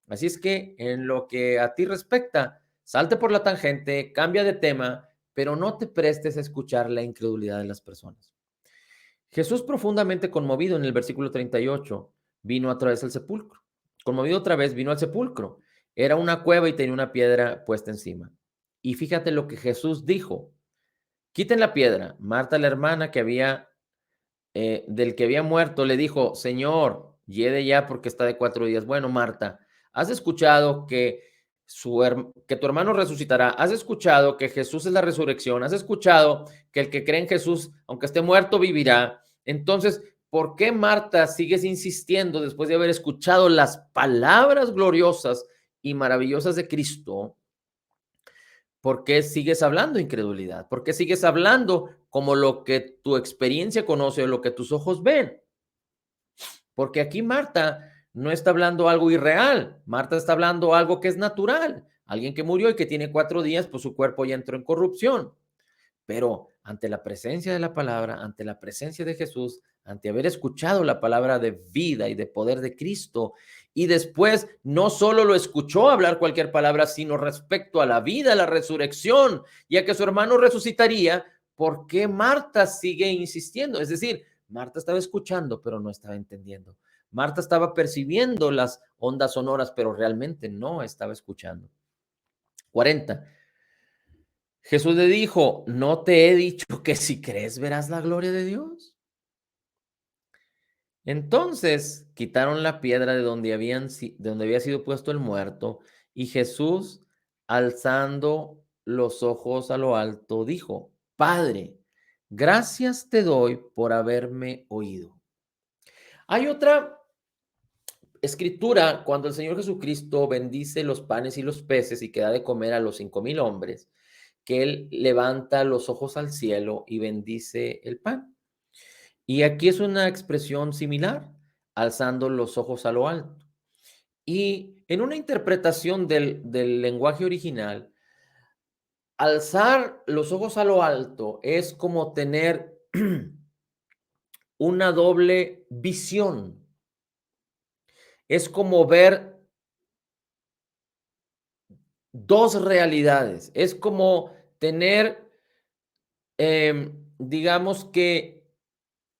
Así es que en lo que a ti respecta, salte por la tangente, cambia de tema, pero no te prestes a escuchar la incredulidad de las personas. Jesús, profundamente conmovido en el versículo 38, vino a través del sepulcro. Conmovido otra vez, vino al sepulcro. Era una cueva y tenía una piedra puesta encima. Y fíjate lo que Jesús dijo. Quiten la piedra. Marta, la hermana del que había muerto, le dijo, Señor, llegue ya porque está de 4 días. Bueno, Marta, has escuchado que tu hermano resucitará. Has escuchado que Jesús es la resurrección. Has escuchado que el que cree en Jesús, aunque esté muerto, vivirá. Entonces, ¿por qué Marta sigues insistiendo después de haber escuchado las palabras gloriosas y maravillosas de Cristo? ¿Por qué sigues hablando incredulidad? ¿Por qué sigues hablando como lo que tu experiencia conoce o lo que tus ojos ven? Porque aquí Marta no está hablando algo irreal. Marta está hablando algo que es natural. Alguien que murió y que tiene 4 días, pues su cuerpo ya entró en corrupción. Pero ante la presencia de la palabra, ante la presencia de Jesús, ante haber escuchado la palabra de vida y de poder de Cristo, y después no solo lo escuchó hablar cualquier palabra, sino respecto a la vida, a la resurrección, y a que su hermano resucitaría, ¿por qué Marta sigue insistiendo? Es decir, Marta estaba escuchando, pero no estaba entendiendo. Marta estaba percibiendo las ondas sonoras, pero realmente no estaba escuchando. 40. Jesús le dijo, ¿no te he dicho que si crees verás la gloria de Dios? Entonces quitaron la piedra de donde, de donde había sido puesto el muerto, y Jesús, alzando los ojos a lo alto, dijo, Padre, gracias te doy por haberme oído. Hay otra escritura cuando el Señor Jesucristo bendice los panes y los peces y que da de comer a los 5,000 hombres, que Él levanta los ojos al cielo y bendice el pan. Y aquí es una expresión similar, alzando los ojos a lo alto. Y en una interpretación del lenguaje original, alzar los ojos a lo alto es como tener una doble visión. Es como ver dos realidades. Es como tener, digamos que,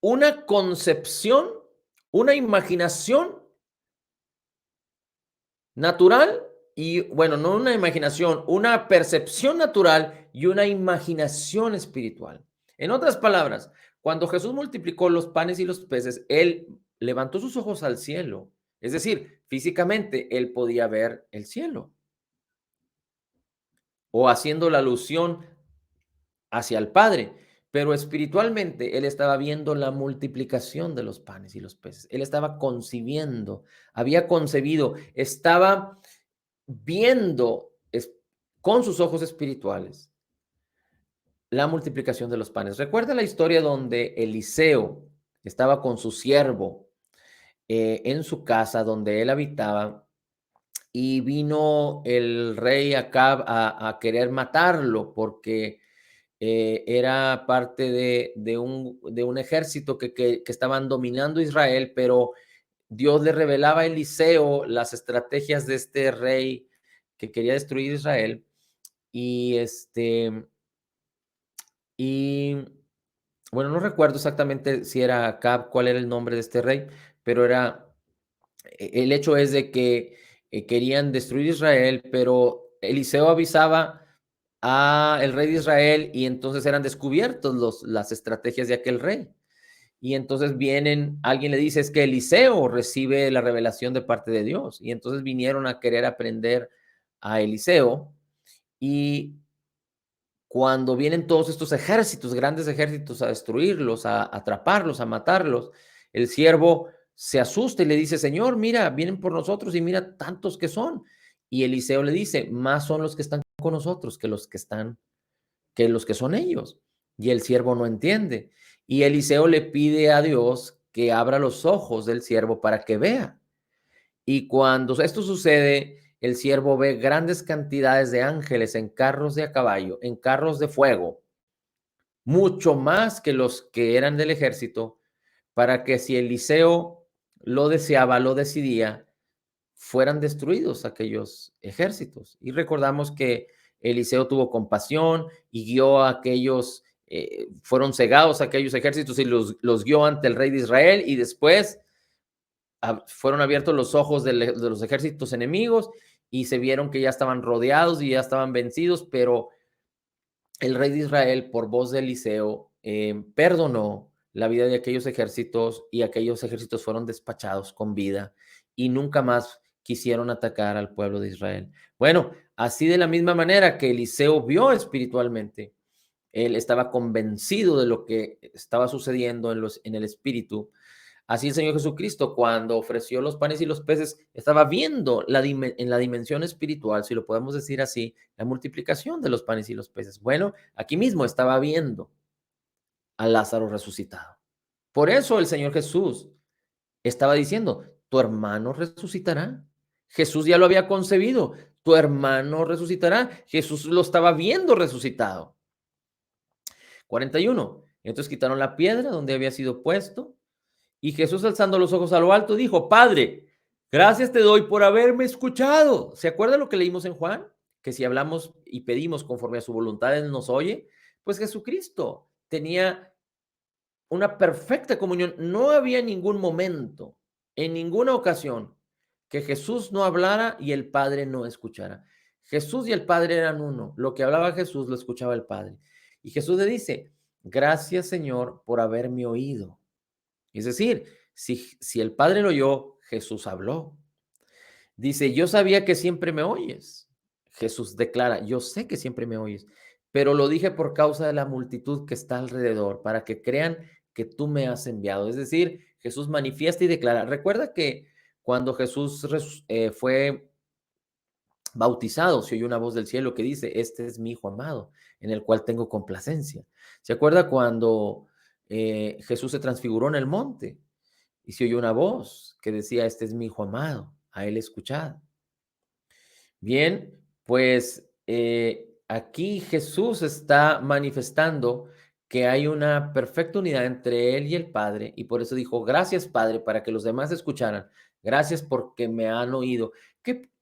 una concepción, una imaginación natural y, bueno, no una imaginación, una percepción natural y una imaginación espiritual. En otras palabras, cuando Jesús multiplicó los panes y los peces, Él levantó sus ojos al cielo. Es decir, físicamente Él podía ver el cielo o haciendo la alusión hacia el Padre, pero espiritualmente Él estaba viendo la multiplicación de los panes y los peces. Él estaba concibiendo, había concebido, estaba viendo con sus ojos espirituales la multiplicación de los panes. Recuerda la historia donde Eliseo estaba con su siervo en su casa donde él habitaba y vino el rey Acab a querer matarlo porque era parte de un ejército que estaban dominando Israel, pero Dios le revelaba a Eliseo las estrategias de este rey que quería destruir Israel. Y y bueno, no recuerdo exactamente si era Acab, cuál era el nombre de este rey, pero el hecho es de que querían destruir Israel, pero Eliseo avisaba a el rey de Israel y entonces eran descubiertos las estrategias de aquel rey. Y entonces alguien le dice, es que Eliseo recibe la revelación de parte de Dios. Y entonces vinieron a querer aprender a Eliseo. Y cuando vienen todos estos ejércitos, grandes ejércitos, a destruirlos, a atraparlos, a matarlos, el siervo se asusta y le dice, Señor, mira, vienen por nosotros y mira tantos que son. Y Eliseo le dice, más son los que están con nosotros que los que son ellos. Y el siervo no entiende. Y Eliseo le pide a Dios que abra los ojos del siervo para que vea. Y cuando esto sucede, el siervo ve grandes cantidades de ángeles en carros de a caballo, en carros de fuego, mucho más que los que eran del ejército, para que si Eliseo lo deseaba, lo decidía, fueran destruidos aquellos ejércitos. Y recordamos que Eliseo tuvo compasión y guió a aquellos, fueron cegados aquellos ejércitos y los guió ante el rey de Israel y después fueron abiertos los ojos de los ejércitos enemigos y se vieron que ya estaban rodeados y ya estaban vencidos, pero el rey de Israel, por voz de Eliseo, perdonó la vida de aquellos ejércitos y aquellos ejércitos fueron despachados con vida y nunca más quisieron atacar al pueblo de Israel. Bueno, así de la misma manera que Eliseo vio espiritualmente, él estaba convencido de lo que estaba sucediendo en el espíritu. Así el Señor Jesucristo, cuando ofreció los panes y los peces, estaba viendo en la dimensión espiritual, si lo podemos decir así, la multiplicación de los panes y los peces. Bueno, aquí mismo estaba viendo a Lázaro resucitado. Por eso el Señor Jesús estaba diciendo, tu hermano resucitará. Jesús ya lo había concebido, tu hermano resucitará. Jesús lo estaba viendo resucitado. 41. Entonces quitaron la piedra donde había sido puesto. Y Jesús, alzando los ojos a lo alto, dijo, Padre, gracias te doy por haberme escuchado. ¿Se acuerda lo que leímos en Juan? Que si hablamos y pedimos conforme a su voluntad, Él nos oye. Pues Jesucristo tenía una perfecta comunión. No había ningún momento, en ninguna ocasión, que Jesús no hablara y el Padre no escuchara. Jesús y el Padre eran uno. Lo que hablaba Jesús lo escuchaba el Padre. Y Jesús le dice, gracias Señor por haberme oído. Es decir, si el Padre lo oyó, Jesús habló. Dice, yo sabía que siempre me oyes. Jesús declara, yo sé que siempre me oyes, pero lo dije por causa de la multitud que está alrededor, para que crean que tú me has enviado. Es decir, Jesús manifiesta y declara. Recuerda que cuando Jesús fue bautizado, se oyó una voz del cielo que dice, este es mi hijo amado, en el cual tengo complacencia. ¿Se acuerda cuando Jesús se transfiguró en el monte y se oyó una voz que decía, este es mi hijo amado, a él escuchad? Bien, pues aquí Jesús está manifestando que hay una perfecta unidad entre él y el Padre, y por eso dijo, gracias Padre, para que los demás escucharan. Gracias porque me han oído.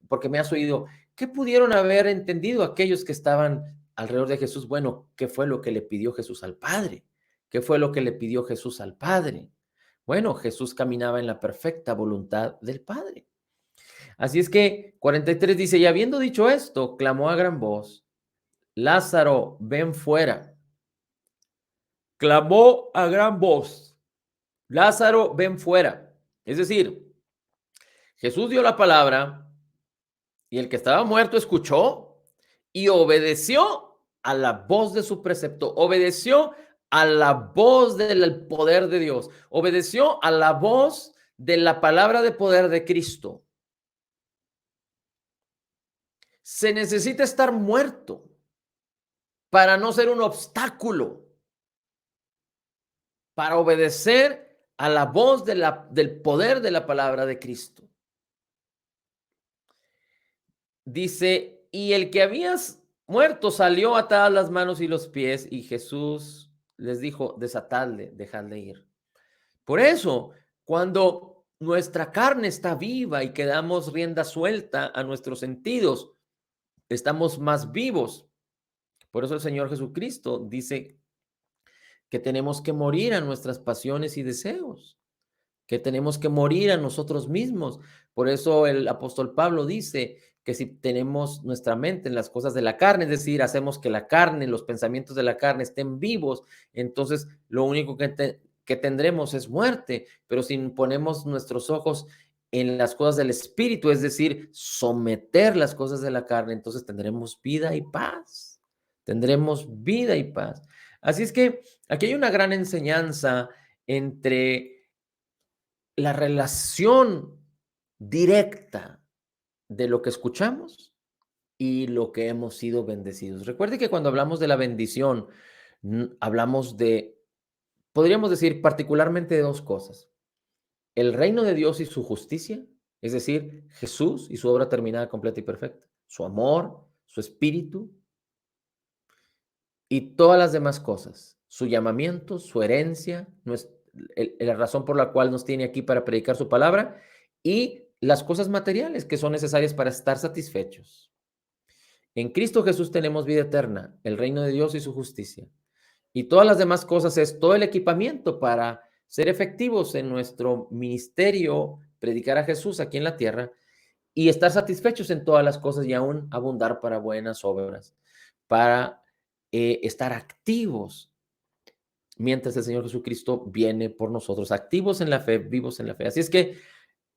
Porque me has oído. ¿Qué pudieron haber entendido aquellos que estaban alrededor de Jesús? Bueno, ¿qué fue lo que le pidió Jesús al Padre? ¿Qué fue lo que le pidió Jesús al Padre? Bueno, Jesús caminaba en la perfecta voluntad del Padre. Así es que 43 dice, y habiendo dicho esto, clamó a gran voz, Lázaro, ven fuera. Clamó a gran voz, Lázaro, ven fuera. Es decir, Jesús dio la palabra y el que estaba muerto escuchó y obedeció a la voz de su precepto, obedeció a la voz del poder de Dios, obedeció a la voz de la palabra de poder de Cristo. Se necesita estar muerto para no ser un obstáculo, para obedecer a la voz del poder de la palabra de Cristo. Dice, y el que habías muerto salió atadas las manos y los pies, y Jesús les dijo, desatadle, dejadle ir. Por eso, cuando nuestra carne está viva y quedamos rienda suelta a nuestros sentidos, estamos más vivos. Por eso el Señor Jesucristo dice que tenemos que morir a nuestras pasiones y deseos, que tenemos que morir a nosotros mismos. Por eso el apóstol Pablo dice que si tenemos nuestra mente en las cosas de la carne, es decir, hacemos que la carne, los pensamientos de la carne estén vivos, entonces lo único que tendremos es muerte. Pero si ponemos nuestros ojos en las cosas del espíritu, es decir, someter las cosas de la carne, entonces tendremos vida y paz. Tendremos vida y paz. Así es que aquí hay una gran enseñanza entre la relación directa de lo que escuchamos y lo que hemos sido bendecidos. Recuerde que cuando hablamos de la bendición, hablamos de, podríamos decir particularmente de dos cosas. El reino de Dios y su justicia, es decir, Jesús y su obra terminada, completa y perfecta. Su amor, su espíritu y todas las demás cosas. Su llamamiento, su herencia, la razón por la cual nos tiene aquí para predicar su palabra y las cosas materiales que son necesarias para estar satisfechos. En Cristo Jesús tenemos vida eterna, el reino de Dios y su justicia. Y todas las demás cosas es todo el equipamiento para ser efectivos en nuestro ministerio, predicar a Jesús aquí en la tierra y estar satisfechos en todas las cosas y aún abundar para buenas obras, para estar activos mientras el Señor Jesucristo viene por nosotros, activos en la fe, vivos en la fe. Así es que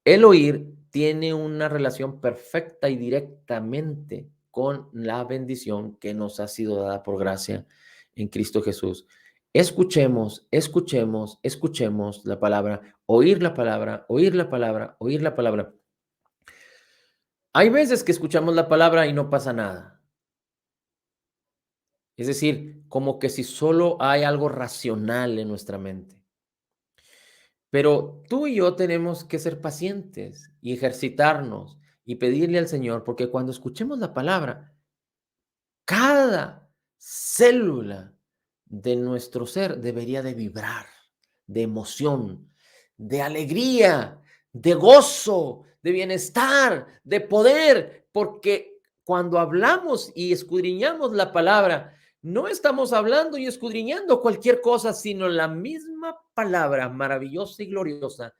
el oír tiene una relación perfecta y directamente con la bendición que nos ha sido dada por gracia en Cristo Jesús. Escuchemos, escuchemos, escuchemos la palabra, oír la palabra, oír la palabra, oír la palabra. Hay veces que escuchamos la palabra y no pasa nada. Es decir, como que si solo hay algo racional en nuestra mente. Pero tú y yo tenemos que ser pacientes y ejercitarnos y pedirle al Señor, porque cuando escuchemos la palabra, cada célula de nuestro ser debería de vibrar de emoción, de alegría, de gozo, de bienestar, de poder, porque cuando hablamos y escudriñamos la palabra, no estamos hablando y escudriñando cualquier cosa, sino la misma palabra maravillosa y gloriosa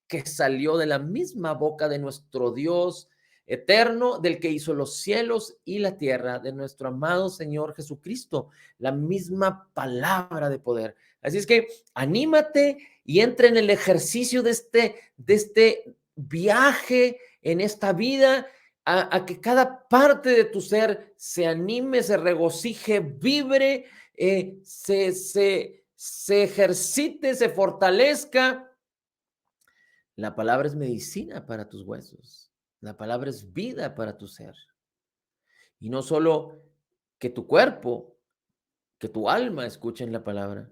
que salió de la misma boca de nuestro Dios, eterno del que hizo los cielos y la tierra, de nuestro amado Señor Jesucristo, la misma palabra de poder. Así es que anímate y entra en el ejercicio de este viaje en esta vida, a que cada parte de tu ser se anime, se regocije, vibre, se ejercite, se fortalezca. La palabra es medicina para tus huesos. La palabra es vida para tu ser. Y no solo que tu cuerpo, que tu alma escuchen la palabra,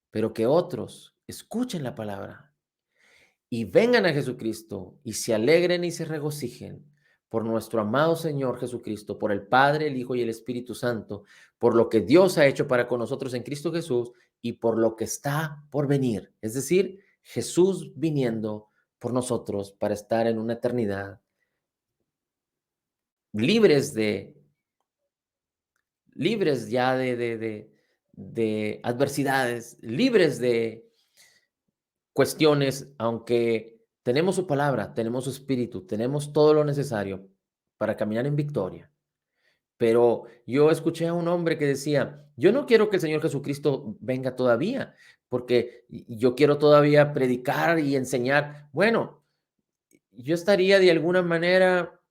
pero que otros escuchen la palabra y vengan a Jesucristo y se alegren y se regocijen por nuestro amado Señor Jesucristo, por el Padre, el Hijo y el Espíritu Santo, por lo que Dios ha hecho para con nosotros en Cristo Jesús y por lo que está por venir. Es decir, Jesús viniendo por nosotros para estar en una eternidad libres libres ya de adversidades, libres de cuestiones, aunque tenemos su palabra, tenemos su espíritu, tenemos todo lo necesario para caminar en victoria. Pero yo escuché a un hombre que decía, yo no quiero que el Señor Jesucristo venga todavía, porque yo quiero todavía predicar y enseñar. Bueno, yo estaría de alguna manera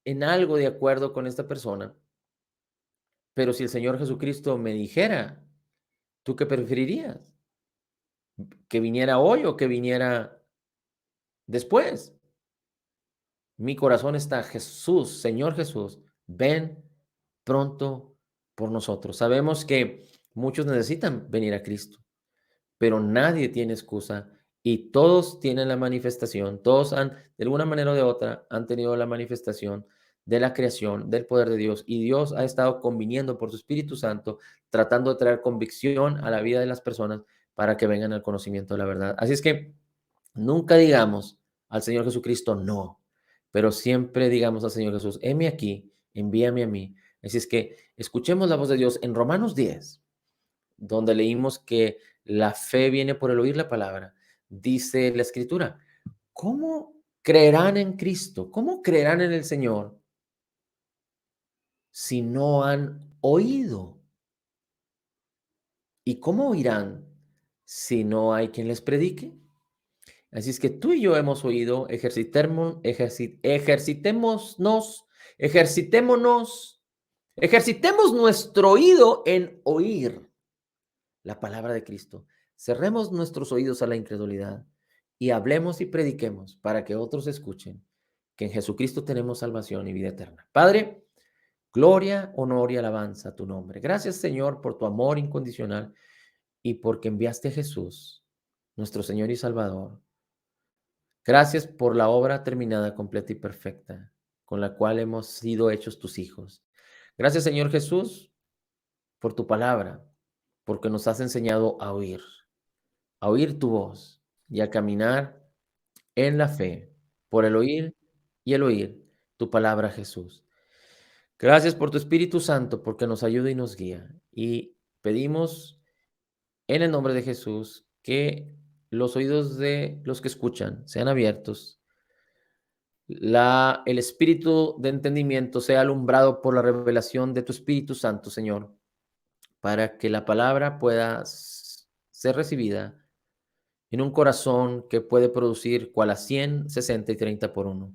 en algo de acuerdo con esta persona, pero si el Señor Jesucristo me dijera, ¿tú qué preferirías? ¿Que viniera hoy o que viniera después? Mi corazón está, Jesús, Señor Jesús, ven pronto por nosotros. Sabemos que muchos necesitan venir a Cristo, pero nadie tiene excusa y todos tienen la manifestación, todos han, de alguna manera o de otra, han tenido la manifestación de la creación, del poder de Dios, y Dios ha estado conviniendo por su Espíritu Santo, tratando de traer convicción a la vida de las personas para que vengan al conocimiento de la verdad. Así es que nunca digamos al Señor Jesucristo no, pero siempre digamos al Señor Jesús, heme aquí, envíame a mí. Así es que escuchemos la voz de Dios en Romanos 10, donde leímos que la fe viene por el oír la palabra. Dice la Escritura, ¿cómo creerán en Cristo? ¿Cómo creerán en el Señor si no han oído? ¿Y cómo oirán si no hay quien les predique? Así es que tú y yo hemos oído, ejercitémonos, ejercitemos nuestro oído en oír la palabra de Cristo. Cerremos nuestros oídos a la incredulidad y hablemos y prediquemos para que otros escuchen que en Jesucristo tenemos salvación y vida eterna. Padre, gloria, honor y alabanza a tu nombre. Gracias, Señor, por tu amor incondicional y porque enviaste a Jesús, nuestro Señor y Salvador. Gracias por la obra terminada, completa y perfecta, con la cual hemos sido hechos tus hijos. Gracias, Señor Jesús, por tu palabra, porque nos has enseñado a oír tu voz y a caminar en la fe, por el oír y el oír tu palabra, Jesús. Gracias por tu Espíritu Santo, porque nos ayuda y nos guía. Y pedimos en el nombre de Jesús que los oídos de los que escuchan sean abiertos, el espíritu de entendimiento sea alumbrado por la revelación de tu Espíritu Santo, Señor, para que la palabra pueda ser recibida en un corazón que puede producir cual a 100, 60 y 30 por uno.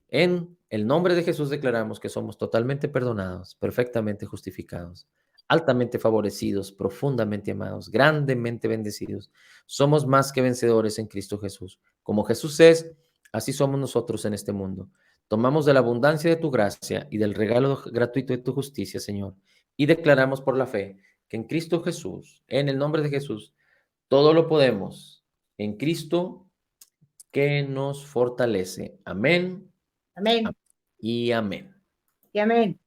En el nombre de Jesús declaramos que somos totalmente perdonados, perfectamente justificados, altamente favorecidos, profundamente amados, grandemente bendecidos. Somos más que vencedores en Cristo Jesús. Como Jesús es, así somos nosotros en este mundo. Tomamos de la abundancia de tu gracia y del regalo gratuito de tu justicia, Señor, y declaramos por la fe que en Cristo Jesús, en el nombre de Jesús, todo lo podemos en Cristo que nos fortalece. Amén Amén. y amén. Y amén.